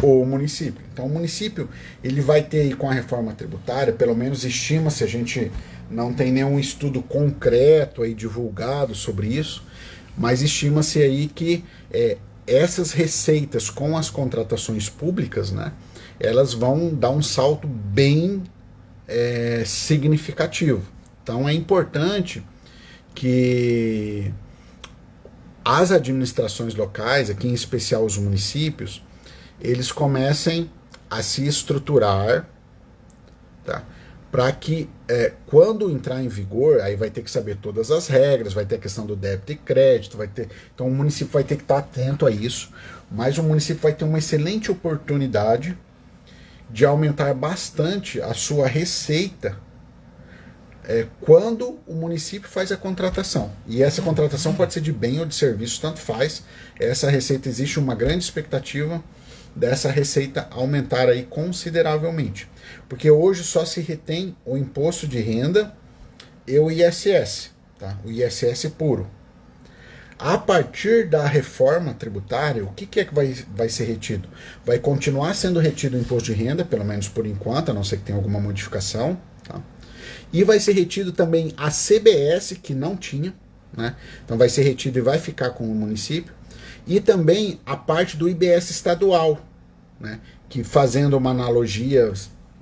o município. Então, o município, ele vai ter aí, com a reforma tributária, pelo menos estima-se, a gente não tem nenhum estudo concreto aí divulgado sobre isso, mas estima-se aí que essas receitas com as contratações públicas, né, elas vão dar um salto bem significativo. Então é importante que as administrações locais, aqui em especial os municípios, eles comecem a se estruturar, tá? Para que quando entrar em vigor, aí vai ter que saber todas as regras, vai ter a questão do débito e crédito, então o município vai ter que estar atento a isso, mas o município vai ter uma excelente oportunidade de aumentar bastante a sua receita quando o município faz a contratação. E essa contratação pode ser de bem ou de serviço, tanto faz. Essa receita, existe uma grande expectativa dessa receita aumentar aí consideravelmente. Porque hoje só se retém o imposto de renda e o ISS, tá? O ISS puro. A partir da reforma tributária, o que é que vai ser retido? Vai continuar sendo retido o imposto de renda, pelo menos por enquanto, a não ser que tenha alguma modificação, tá? E vai ser retido também a CBS, que não tinha, né? Então vai ser retido e vai ficar com o município. E também a parte do IBS estadual, né? Que, fazendo uma analogia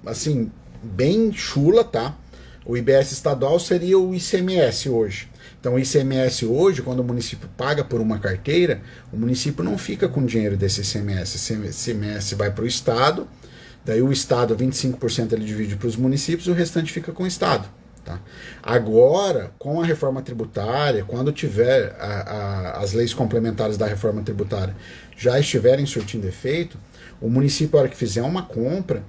assim bem chula, tá? O IBS estadual seria o ICMS hoje. Então o ICMS hoje, quando o município paga por uma carteira, o município não fica com dinheiro desse ICMS. Esse ICMS vai para o Estado, daí o Estado, 25% ele divide para os municípios, o restante fica com o Estado. Tá? Agora, com a reforma tributária, quando tiver as leis complementares da reforma tributária já estiverem surtindo efeito, o município, a hora que fizer uma compra,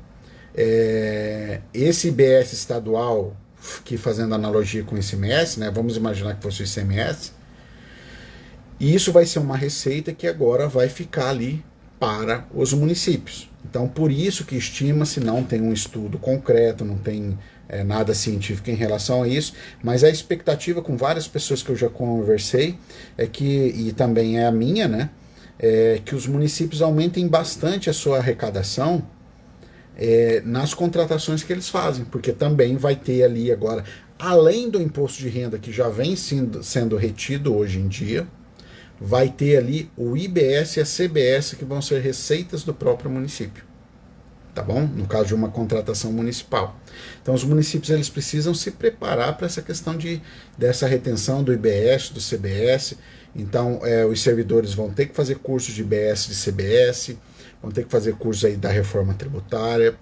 esse IBS estadual, que, fazendo analogia com o ICMS, né, vamos imaginar que fosse o ICMS, e isso vai ser uma receita que agora vai ficar ali para os municípios. Então, por isso que estima-se, não tem um estudo concreto, não tem nada científico em relação a isso, mas a expectativa com várias pessoas que eu já conversei e também é a minha, né, que os municípios aumentem bastante a sua arrecadação nas contratações que eles fazem, porque também vai ter ali agora, além do imposto de renda que já vem sendo retido hoje em dia, vai ter ali o IBS e a CBS, que vão ser receitas do próprio município, tá bom? No caso de uma contratação municipal. Então os municípios, eles precisam se preparar para essa questão dessa retenção do IBS, do CBS. Então os servidores vão ter que fazer cursos de IBS, de CBS, vão ter que fazer curso aí da reforma tributária.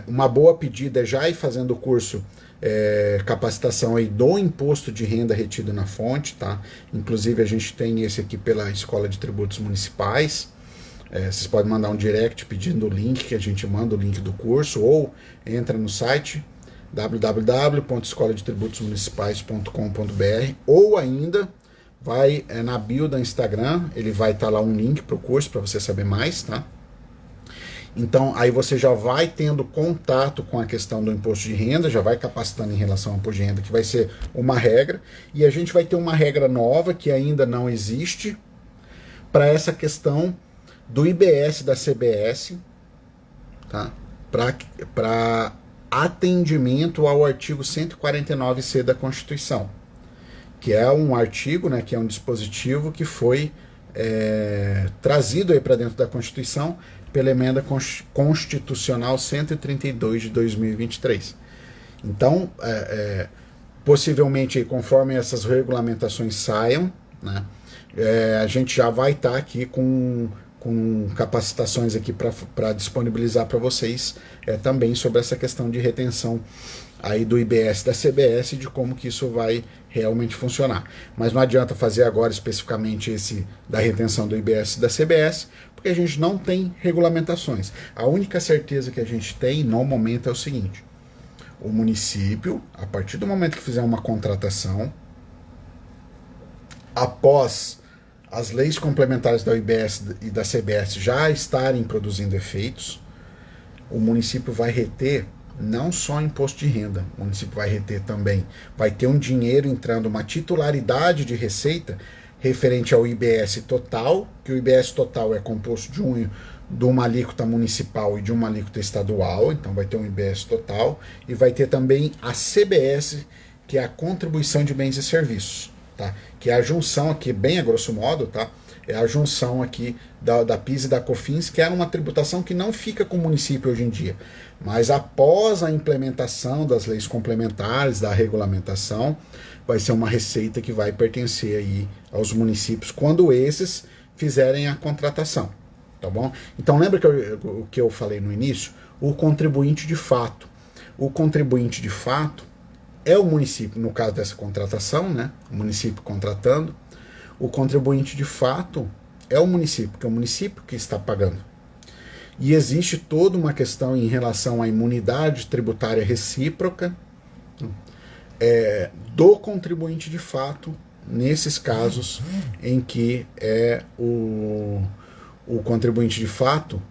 Uma boa pedida é já ir fazendo o curso, capacitação aí do imposto de renda retido na fonte, tá? Inclusive a gente tem esse aqui pela Escola de Tributos Municipais. Vocês podem mandar um direct pedindo o link, que a gente manda o link do curso, ou entra no site www.escoladetributosmunicipais.com.br, ou ainda vai na bio da Instagram, ele vai estar lá um link para o curso para você saber mais, tá? Então aí você já vai tendo contato com a questão do imposto de renda, já vai capacitando em relação ao imposto de renda, que vai ser uma regra, e a gente vai ter uma regra nova que ainda não existe para essa questão do IBS da CBS, tá? Para atendimento ao artigo 149C da Constituição, que é um artigo, né, que é um dispositivo que foi trazido aí para dentro da Constituição pela emenda constitucional 132 de 2023. Então, possivelmente, conforme essas regulamentações saiam, né, a gente já vai estar aqui com capacitações aqui para disponibilizar para vocês também sobre essa questão de retenção aí do IBS da CBS, de como que isso vai realmente funcionar. Mas não adianta fazer agora especificamente esse da retenção do IBS da CBS, porque a gente não tem regulamentações. A única certeza que a gente tem no momento é o seguinte: o município, a partir do momento que fizer uma contratação, após as leis complementares da IBS e da CBS já estarem produzindo efeitos, o município vai reter não só imposto de renda, o município vai reter também, vai ter um dinheiro entrando, uma titularidade de receita referente ao IBS total, que o IBS total é composto de uma alíquota municipal e de uma alíquota estadual, então vai ter um IBS total, e vai ter também a CBS, que é a contribuição de bens e serviços, tá? Que é a junção aqui, bem a grosso modo, tá? É a junção aqui da PIS e da COFINS, que era uma tributação que não fica com o município hoje em dia. Mas após a implementação das leis complementares, da regulamentação, vai ser uma receita que vai pertencer aí aos municípios quando esses fizerem a contratação, tá bom? Então lembra o que eu falei no início? O contribuinte de fato. O contribuinte de fato é o município, no caso dessa contratação, né? O município contratando. O contribuinte de fato é o município, porque é o município que está pagando. E existe toda uma questão em relação à imunidade tributária recíproca do contribuinte de fato, nesses casos em que o contribuinte de fato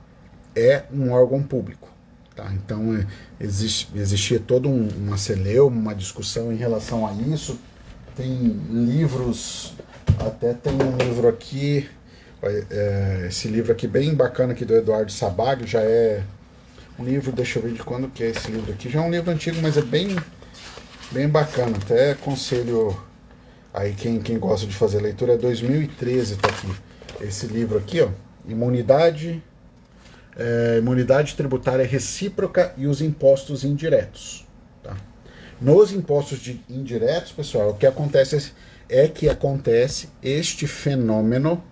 é um órgão público. Tá? Então existia toda uma celeuma, uma discussão em relação a isso. Tem livros, até tem um livro aqui, esse livro aqui bem bacana aqui do Eduardo Sabag, já é um livro, deixa eu ver de quando que é esse livro aqui, já é um livro antigo, mas é bem bacana, até aconselho aí quem gosta de fazer leitura, é 2013, tá aqui, esse livro aqui, ó, Imunidade Tributária Recíproca e os Impostos Indiretos, tá? Nos impostos indiretos, pessoal, o que acontece é que acontece este fenômeno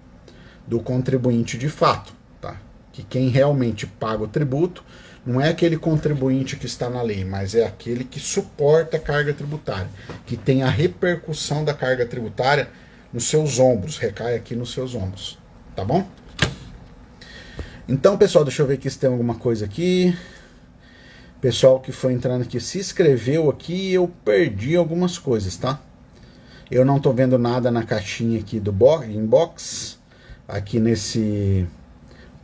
do contribuinte de fato, tá? Que quem realmente paga o tributo não é aquele contribuinte que está na lei, mas é aquele que suporta a carga tributária, que tem a repercussão da carga tributária nos seus ombros, recai aqui nos seus ombros, tá bom? Então, pessoal, deixa eu ver aqui se tem alguma coisa aqui. Pessoal que foi entrando aqui, se inscreveu aqui, eu perdi algumas coisas, tá? Eu não tô vendo nada na caixinha aqui do inbox, aqui nesse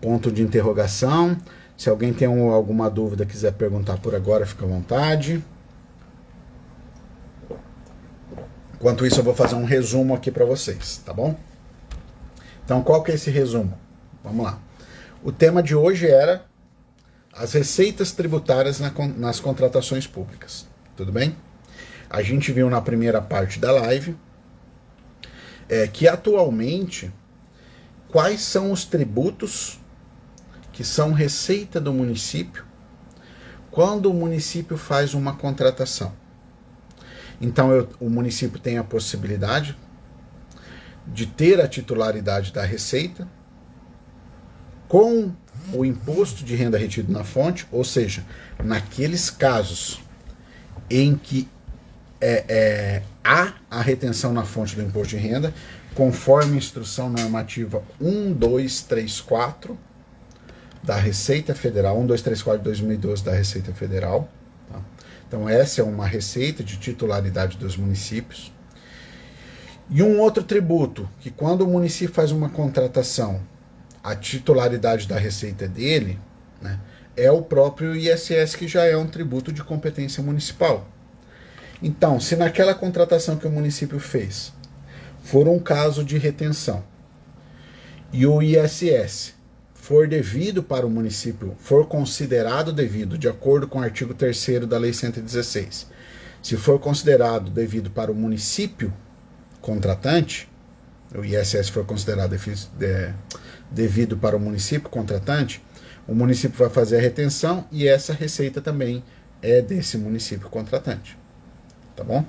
ponto de interrogação. Se alguém tem alguma dúvida, quiser perguntar por agora, fica à vontade. Enquanto isso, eu vou fazer um resumo aqui para vocês, tá bom? Então, qual que é esse resumo? Vamos lá. O tema de hoje era as receitas tributárias nas contratações públicas. Tudo bem? A gente viu na primeira parte da live que atualmente quais são os tributos que são receita do município quando o município faz uma contratação. Então o município tem a possibilidade de ter a titularidade da receita com o imposto de renda retido na fonte, ou seja, naqueles casos em que há a retenção na fonte do imposto de renda, conforme a instrução normativa 1234 da Receita Federal, 1234 de 2012 da Receita Federal. Tá? Então essa é uma receita de titularidade dos municípios. E um outro tributo, que quando o município faz uma contratação, a titularidade da receita dele, né, é o próprio ISS, que já é um tributo de competência municipal. Então, se naquela contratação que o município fez for um caso de retenção e o ISS for devido para o município, for considerado devido, de acordo com o artigo 3º da Lei 116, se for considerado devido para o município contratante, o ISS for considerado devido para o município contratante, o município vai fazer a retenção e essa receita também é desse município contratante. Tá bom?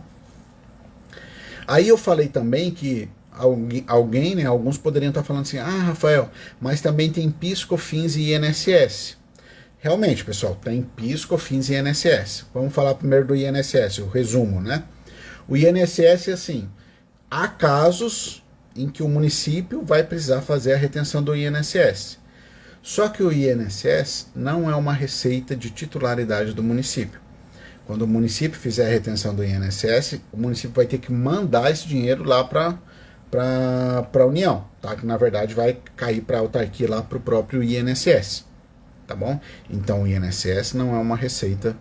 Aí eu falei também que alguém, né, alguns poderiam estar falando assim, Rafael, mas também tem PIS, COFINS e INSS. Realmente, pessoal, tem PIS, COFINS e INSS. Vamos falar primeiro do INSS, o resumo, né? O INSS é assim, há casos em que o município vai precisar fazer a retenção do INSS. Só que o INSS não é uma receita de titularidade do município. Quando o município fizer a retenção do INSS, o município vai ter que mandar esse dinheiro lá para a União, tá? Que na verdade vai cair para a autarquia lá para o próprio INSS, tá bom? Então o INSS não é uma receita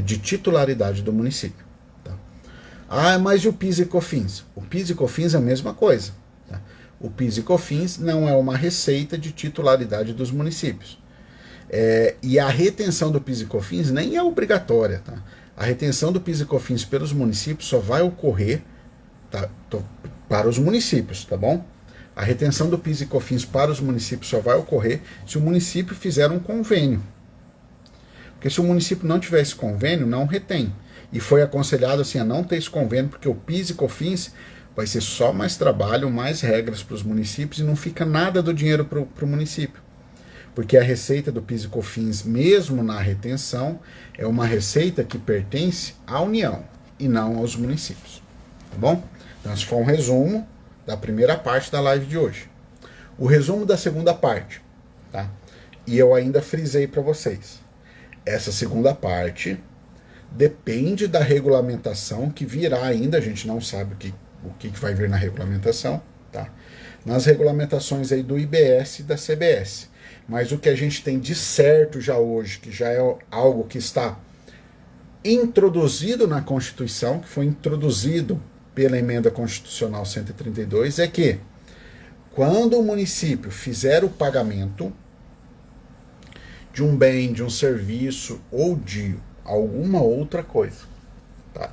de titularidade do município. Mas e o PIS e COFINS? O PIS e COFINS é a mesma coisa. Tá? O PIS e COFINS não é uma receita de titularidade dos municípios. E a retenção do PIS e COFINS nem é obrigatória. Tá? A retenção do PIS e COFINS pelos municípios só vai ocorrer, tá, para os municípios, tá bom? A retenção do PIS e COFINS para os municípios só vai ocorrer se o município fizer um convênio. Porque se o município não tiver esse convênio, não retém. E foi aconselhado assim a não ter esse convênio, porque o PIS e COFINS vai ser só mais trabalho, mais regras para os municípios e não fica nada do dinheiro para o município. Porque a receita do PIS e COFINS, mesmo na retenção, é uma receita que pertence à União e não aos municípios. Tá bom? Então esse foi um resumo da primeira parte da live de hoje. O resumo da segunda parte, tá? E eu ainda frisei para vocês. Essa segunda parte depende da regulamentação que virá ainda, a gente não sabe o que vai vir na regulamentação, tá? Nas regulamentações aí do IBS e da CBS. Mas o que a gente tem de certo já hoje, que já é algo que está introduzido na Constituição, que foi introduzido pela Emenda Constitucional 132, é que quando o município fizer o pagamento de um bem, de um serviço ou de alguma outra coisa, tá?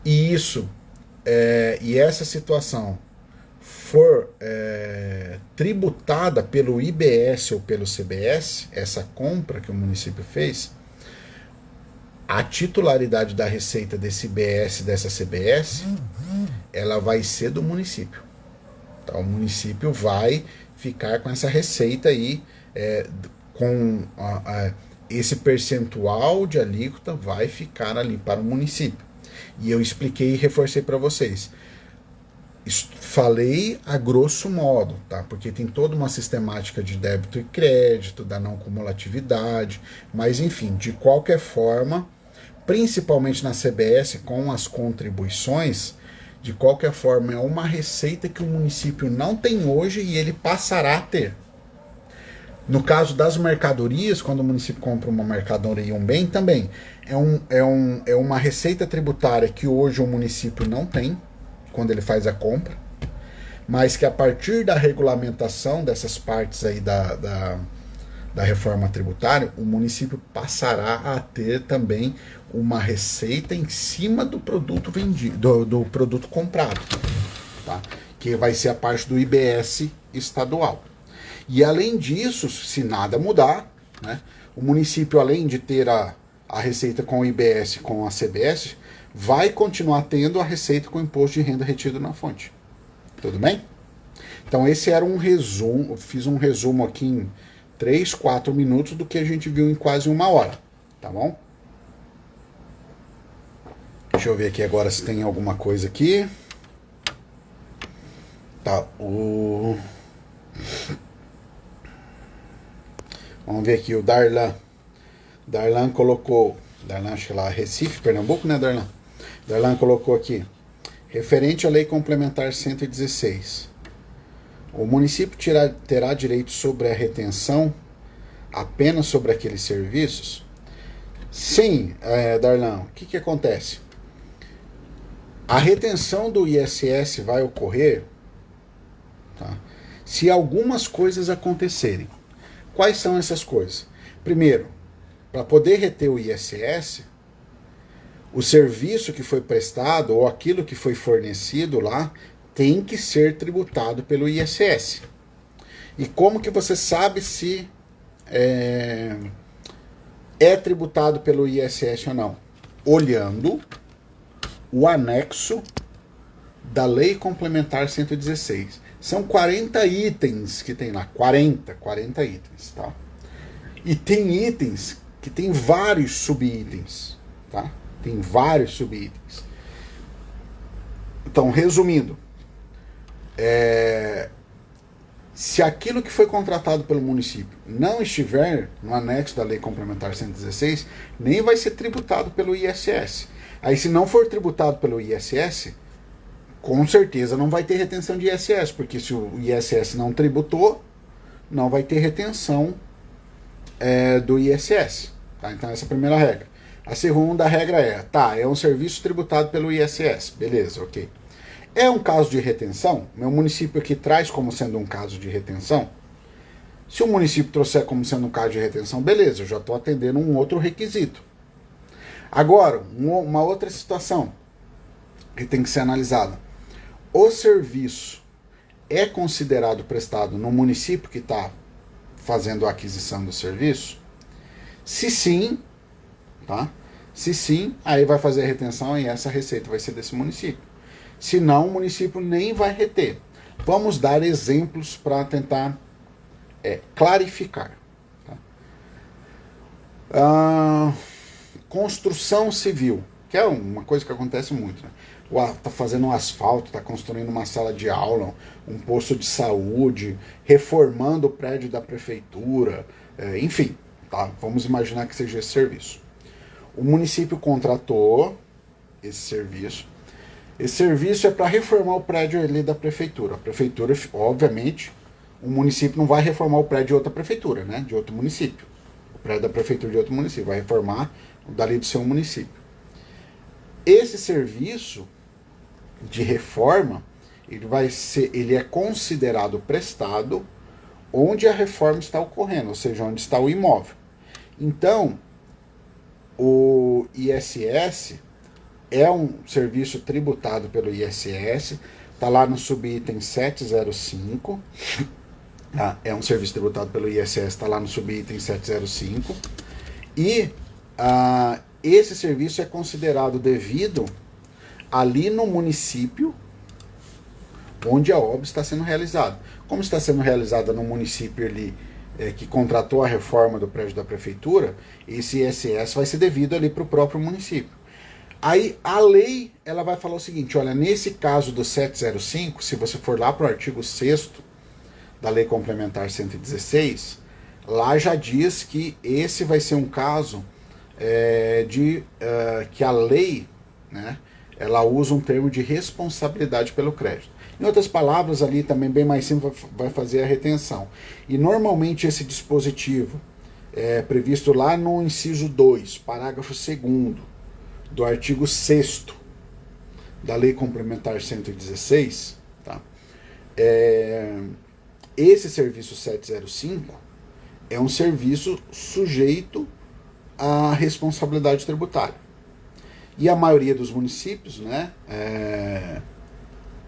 E e essa situação for tributada pelo IBS ou pelo CBS, essa compra que o município fez, a titularidade da receita desse IBS, dessa CBS, ela vai ser do município. Tá? O município vai ficar com essa receita aí, com esse percentual de alíquota vai ficar ali para o município. E eu expliquei e reforcei para vocês. Falei a grosso modo, tá? Porque tem toda uma sistemática de débito e crédito, da não cumulatividade, mas enfim, de qualquer forma, principalmente na CBS, com as contribuições, de qualquer forma é uma receita que o município não tem hoje e ele passará a ter. No caso das mercadorias, quando o município compra uma mercadoria e um bem, também é uma receita tributária que hoje o município não tem, quando ele faz a compra, mas que a partir da regulamentação dessas partes aí da reforma tributária, o município passará a ter também uma receita em cima do produto vendido, do produto comprado, tá? Que vai ser a parte do IBS estadual. E além disso, se nada mudar, né, o município, além de ter a receita com o IBS e com a CBS, vai continuar tendo a receita com o imposto de renda retido na fonte. Tudo bem? Então esse era um resumo, eu fiz um resumo aqui em 3, 4 minutos do que a gente viu em quase 1 hora, tá bom? Deixa eu ver aqui agora se tem alguma coisa aqui. Tá, vamos ver aqui o Darlan. Darlan colocou, acho que lá, Recife, Pernambuco, né, Darlan? Darlan colocou aqui, referente à Lei Complementar 116, o município terá direito sobre a retenção apenas sobre aqueles serviços? Sim, Darlan, o que acontece? A retenção do ISS vai ocorrer, tá, se algumas coisas acontecerem. Quais são essas coisas? Primeiro, para poder reter o ISS, o serviço que foi prestado ou aquilo que foi fornecido lá tem que ser tributado pelo ISS. E como que você sabe se é tributado pelo ISS ou não? Olhando o anexo da Lei Complementar 116. São 40 itens que tem lá, 40 itens, tá? E tem itens que tem vários subitens, tá? Tem vários subitens. Então, resumindo, se aquilo que foi contratado pelo município não estiver no anexo da Lei Complementar 116, nem vai ser tributado pelo ISS. Aí, se não for tributado pelo ISS, com certeza não vai ter retenção de ISS, porque se o ISS não tributou, não vai ter retenção do ISS. Tá? Então, essa é a primeira regra. A segunda regra é um serviço tributado pelo ISS. Beleza, ok. É um caso de retenção? Meu município aqui traz como sendo um caso de retenção. Se o município trouxer como sendo um caso de retenção, beleza, eu já estou atendendo um outro requisito. Agora, uma outra situação que tem que ser analisada. O serviço é considerado prestado no município que está fazendo a aquisição do serviço? Se sim, tá? Se sim, aí vai fazer a retenção e essa receita vai ser desse município. Se não, o município nem vai reter. Vamos dar exemplos para tentar clarificar. Tá? Construção civil, que é uma coisa que acontece muito, né? Tá fazendo um asfalto, tá construindo uma sala de aula, um posto de saúde, reformando o prédio da prefeitura, enfim, tá? Vamos imaginar que seja esse serviço. O município contratou esse serviço. Esse serviço é para reformar o prédio ali da prefeitura. A prefeitura, obviamente, o município não vai reformar o prédio de outra prefeitura, né? De outro município. O prédio da prefeitura de outro município vai reformar o dali do seu município. Esse serviço de reforma, ele é considerado prestado onde a reforma está ocorrendo, ou seja, onde está o imóvel. Então, o ISS é um serviço tributado pelo ISS, está lá no subitem 705, tá? É um serviço tributado pelo ISS, está lá no subitem 705, e esse serviço é considerado devido ali no município onde a obra está sendo realizada. Como está sendo realizada no município ali que contratou a reforma do prédio da prefeitura, esse ISS vai ser devido ali para o próprio município. Aí a lei ela vai falar o seguinte, olha, nesse caso do 705, se você for lá para o artigo 6º da Lei Complementar 116, lá já diz que esse vai ser um caso que a lei, né, ela usa um termo de responsabilidade pelo crédito. Em outras palavras, ali também bem mais simples, vai fazer a retenção. E normalmente esse dispositivo é previsto lá no inciso 2, parágrafo 2º do artigo 6º da Lei Complementar 116, tá? Esse serviço 705 é um serviço sujeito à responsabilidade tributária. E a maioria dos municípios, né,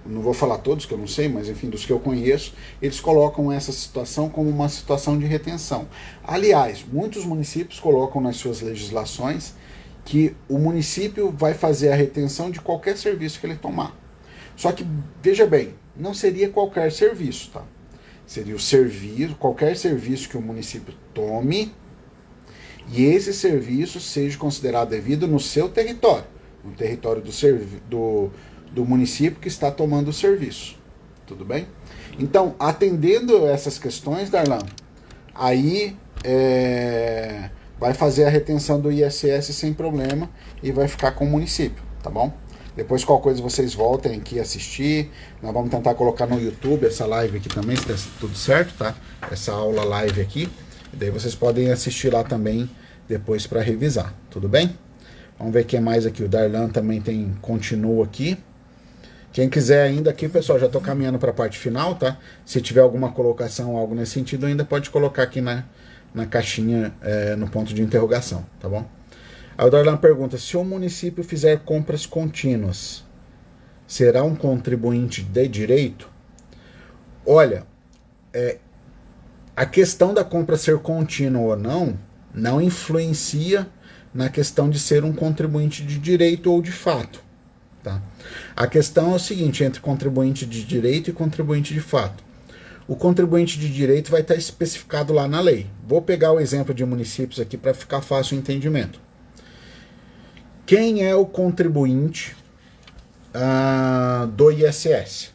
não vou falar todos que eu não sei, mas enfim, dos que eu conheço, eles colocam essa situação como uma situação de retenção. Aliás, muitos municípios colocam nas suas legislações que o município vai fazer a retenção de qualquer serviço que ele tomar. Só que, veja bem, não seria qualquer serviço, tá? Seria o serviço, qualquer serviço que o município tome e esse serviço seja considerado devido no seu território, no território do município que está tomando o serviço. Tudo bem? Então, atendendo essas questões, Darlan, aí vai fazer a retenção do ISS sem problema e vai ficar com o município, tá bom? Depois, qualquer coisa, vocês voltem aqui assistir. Nós vamos tentar colocar no YouTube essa live aqui também, se der tudo certo, tá? Essa aula live aqui. E daí vocês podem assistir lá também depois para revisar, tudo bem? Vamos ver quem mais aqui. O Darlan também continua aqui. Quem quiser ainda aqui, pessoal, já estou caminhando para a parte final, tá? Se tiver alguma colocação, algo nesse sentido, ainda pode colocar aqui na caixinha, no ponto de interrogação, tá bom? Aí o Darlan pergunta, se o município fizer compras contínuas, será um contribuinte de direito? Olha, a questão da compra ser contínua ou não influencia na questão de ser um contribuinte de direito ou de fato. Tá? A questão é o seguinte, entre contribuinte de direito e contribuinte de fato. O contribuinte de direito vai estar especificado lá na lei. Vou pegar o exemplo de municípios aqui para ficar fácil o entendimento. Quem é o contribuinte do ISS?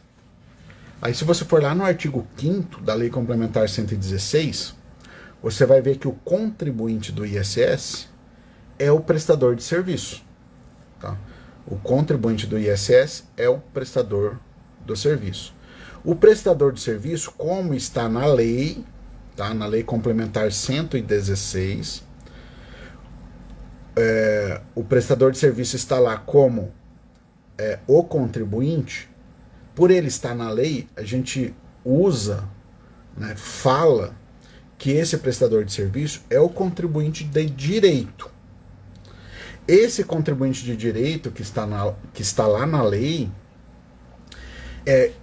Aí se você for lá no artigo 5º da Lei Complementar 116, você vai ver que o contribuinte do ISS é o prestador de serviço. Tá? O contribuinte do ISS é o prestador do serviço. O prestador de serviço, como está na lei, tá? Na Lei Complementar 116, o prestador de serviço está lá como o contribuinte. Por ele estar na lei, a gente usa, né, fala que esse prestador de serviço é o contribuinte de direito. Esse contribuinte de direito que está lá na lei,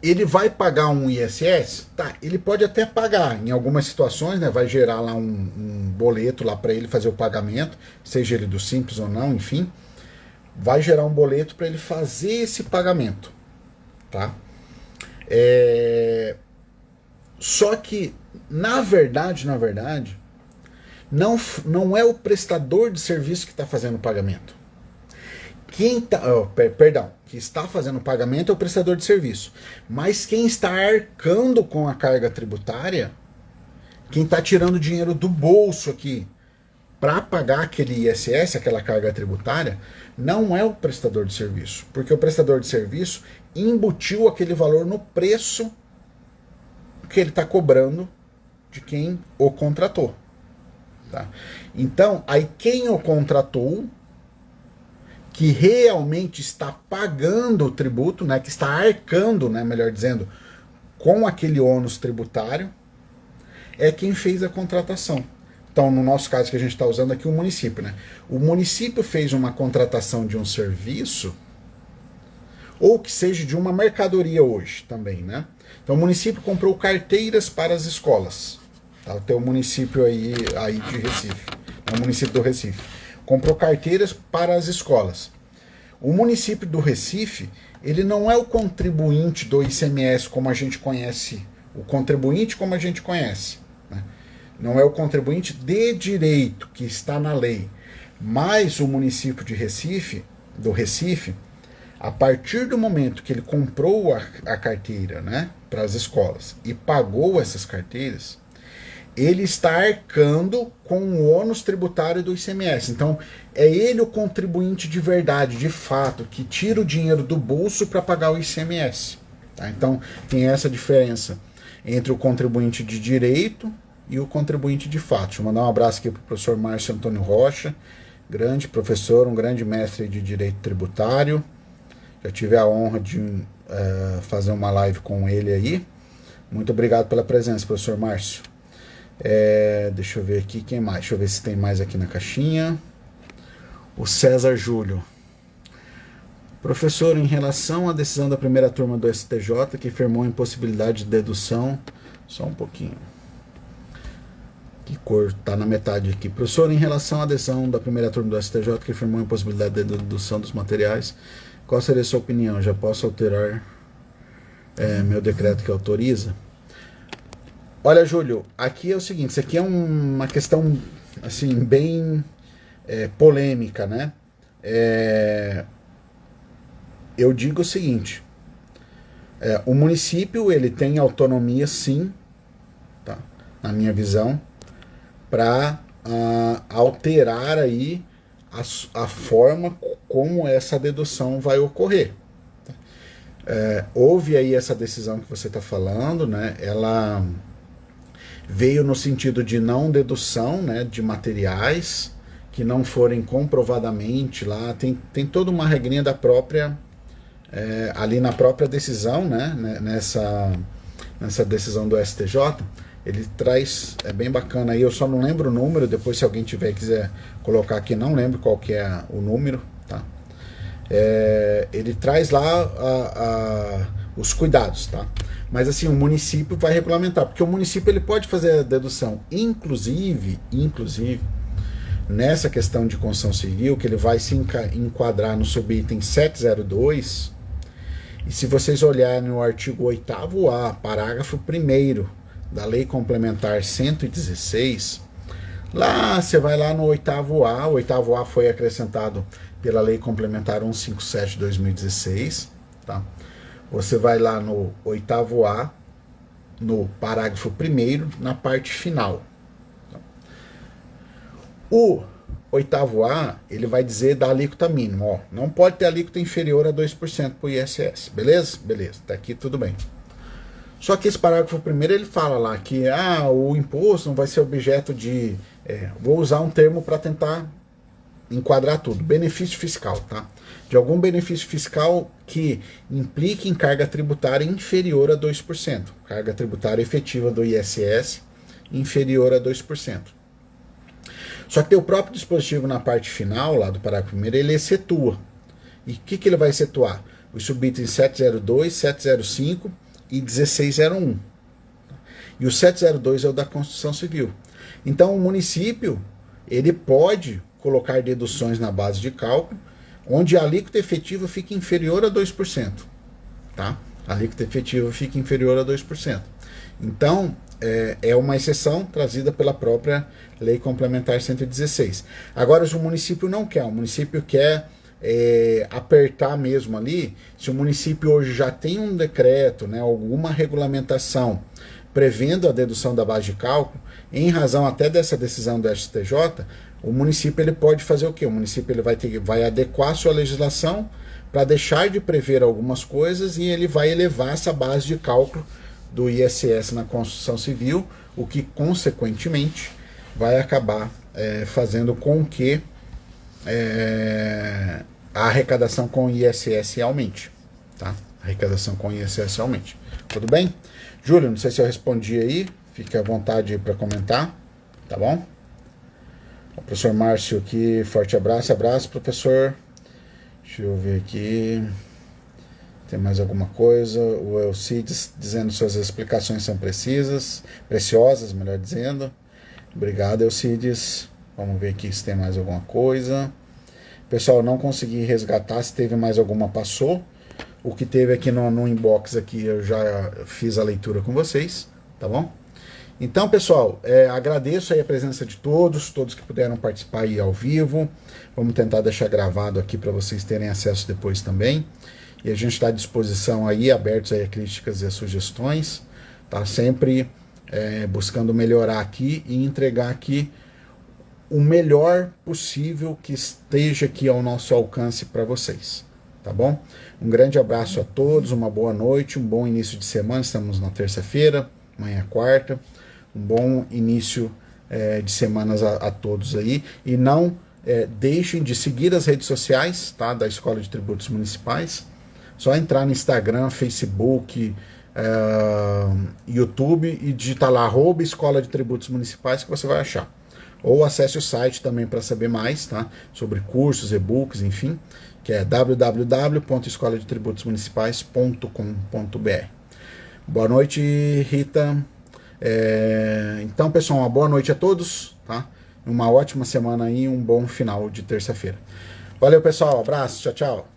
Ele vai pagar um ISS? Tá, ele pode até pagar. Em algumas situações, né, vai gerar lá um boleto lá para ele fazer o pagamento, seja ele do Simples ou não, enfim. Vai gerar um boleto para ele fazer esse pagamento. Tá? Só que, na verdade, não é o prestador de serviço que está fazendo o pagamento. Que está fazendo o pagamento é o prestador de serviço. Mas quem está arcando com a carga tributária, quem está tirando dinheiro do bolso aqui para pagar aquele ISS, aquela carga tributária, não é o prestador de serviço. Porque o prestador de serviço embutiu aquele valor no preço que ele está cobrando de quem o contratou. Tá? Então, aí quem o contratou, que realmente está pagando o tributo, né, que está arcando, né, melhor dizendo, com aquele ônus tributário, é quem fez a contratação. Então, no nosso caso que a gente está usando aqui, o município. Né? O município fez uma contratação de um serviço, ou que seja de uma mercadoria hoje também. Né? Então, o município comprou carteiras para as escolas. Tá? Tem o município aí de Recife, é o município do Recife. Comprou carteiras para as escolas. O município do Recife, ele não é o contribuinte do ICMS como a gente conhece, o contribuinte como a gente conhece. Né? Não é o contribuinte de direito que está na lei. Mas o município de Recife, do Recife, a partir do momento que ele comprou a carteira, né, para as escolas e pagou essas carteiras, ele está arcando com o ônus tributário do ICMS. Então, é ele o contribuinte de verdade, de fato, que tira o dinheiro do bolso para pagar o ICMS. Tá? Então, tem essa diferença entre o contribuinte de direito e o contribuinte de fato. Deixa eu mandar um abraço aqui para o professor Márcio Antônio Rocha, grande professor, um grande mestre de direito tributário. Já tive a honra de fazer uma live com ele aí. Muito obrigado pela presença, professor Márcio. Deixa eu ver aqui quem mais. Deixa eu ver se tem mais aqui na caixinha. O César Júlio. Professor, em relação à decisão da primeira turma do STJ que firmou a impossibilidade de dedução. Só um pouquinho. Que cor? Tá na metade aqui. Professor, em relação à decisão da primeira turma do STJ que firmou a impossibilidade de dedução dos materiais, qual seria a sua opinião? Já posso alterar meu decreto que autoriza? Olha, Júlio, aqui é o seguinte, isso aqui é uma questão, assim, bem polêmica, né? Eu digo o seguinte, o município, ele tem autonomia, sim, tá? Na minha visão, para alterar aí a forma como essa dedução vai ocorrer. Houve aí essa decisão que você está falando, né? Ela veio no sentido de não dedução, né, de materiais que não forem comprovadamente lá, tem toda uma regrinha da própria, ali na própria decisão, né, nessa decisão do STJ, ele traz, bem bacana aí, eu só não lembro o número, depois se alguém quiser colocar aqui, não lembro qual que é o número, tá? Ele traz lá os cuidados, tá? Mas assim, o município vai regulamentar, porque o município ele pode fazer a dedução, inclusive, nessa questão de construção civil, que ele vai se enquadrar no subitem 702, e se vocês olharem no artigo 8º-A, parágrafo 1º da Lei Complementar 116, lá você vai lá no 8º-A, o 8º-A foi acrescentado pela Lei Complementar 157/2016, tá? Você vai lá no 8º-A, no parágrafo 1º, na parte final. O 8º-A, ele vai dizer da alíquota mínima. Ó, não pode ter alíquota inferior a 2% para o ISS. Beleza? Beleza, tá aqui tudo bem. Só que esse parágrafo 1º, ele fala lá que o imposto não vai ser objeto de... vou usar um termo para tentar enquadrar tudo. Benefício fiscal, tá? De algum benefício fiscal que implique em carga tributária inferior a 2%. Carga tributária efetiva do ISS inferior a 2%. Só que tem o próprio dispositivo na parte final, lá do parágrafo 1º, ele excetua. E o que ele vai excetuar? os subitens 702, 705 e 1601. E o 702 é o da construção civil. Então, o município, ele pode colocar deduções na base de cálculo, onde a alíquota efetiva fica inferior a 2%. Tá? A alíquota efetiva fica inferior a 2%. Então, é uma exceção trazida pela própria Lei Complementar 116. Agora, se o município não quer, o município quer apertar mesmo ali, se o município hoje já tem um decreto, né, alguma regulamentação prevendo a dedução da base de cálculo, em razão até dessa decisão do STJ, o município ele pode fazer o quê? O município ele vai adequar a sua legislação para deixar de prever algumas coisas e ele vai elevar essa base de cálculo do ISS na construção civil, o que consequentemente vai acabar fazendo com que a arrecadação com o ISS aumente, tá? A arrecadação com o ISS aumente. Tudo bem? Júlio, não sei se eu respondi aí, fique à vontade para comentar, tá bom? O professor Márcio aqui, forte abraço, professor. Deixa eu ver aqui, tem mais alguma coisa? O Elcides dizendo suas explicações são preciosas, melhor dizendo. Obrigado, Elcides. Vamos ver aqui se tem mais alguma coisa. Pessoal, não consegui resgatar se teve mais alguma, passou. O que teve aqui no inbox aqui eu já fiz a leitura com vocês, tá bom? Então, pessoal, agradeço aí a presença de todos que puderam participar aí ao vivo. Vamos tentar deixar gravado aqui para vocês terem acesso depois também. E a gente está à disposição aí, abertos aí a críticas e a sugestões, tá? Sempre buscando melhorar aqui e entregar aqui o melhor possível que esteja aqui ao nosso alcance para vocês, tá bom? Um grande abraço a todos, uma boa noite, um bom início de semana, estamos na terça-feira, amanhã é quarta, um bom início de semanas a todos aí, e não deixem de seguir as redes sociais, tá, da Escola de Tributos Municipais, só entrar no Instagram, Facebook, YouTube e digitar lá @Escola de Tributos Municipais que você vai achar. Ou acesse o site também para saber mais, tá, sobre cursos, e-books, enfim, que é www.escoladetributosmunicipais.com.br. Boa noite, Rita. Então, pessoal, uma boa noite a todos, tá? Uma ótima semana aí, um bom final de terça-feira. Valeu, pessoal. Abraço. Tchau, tchau.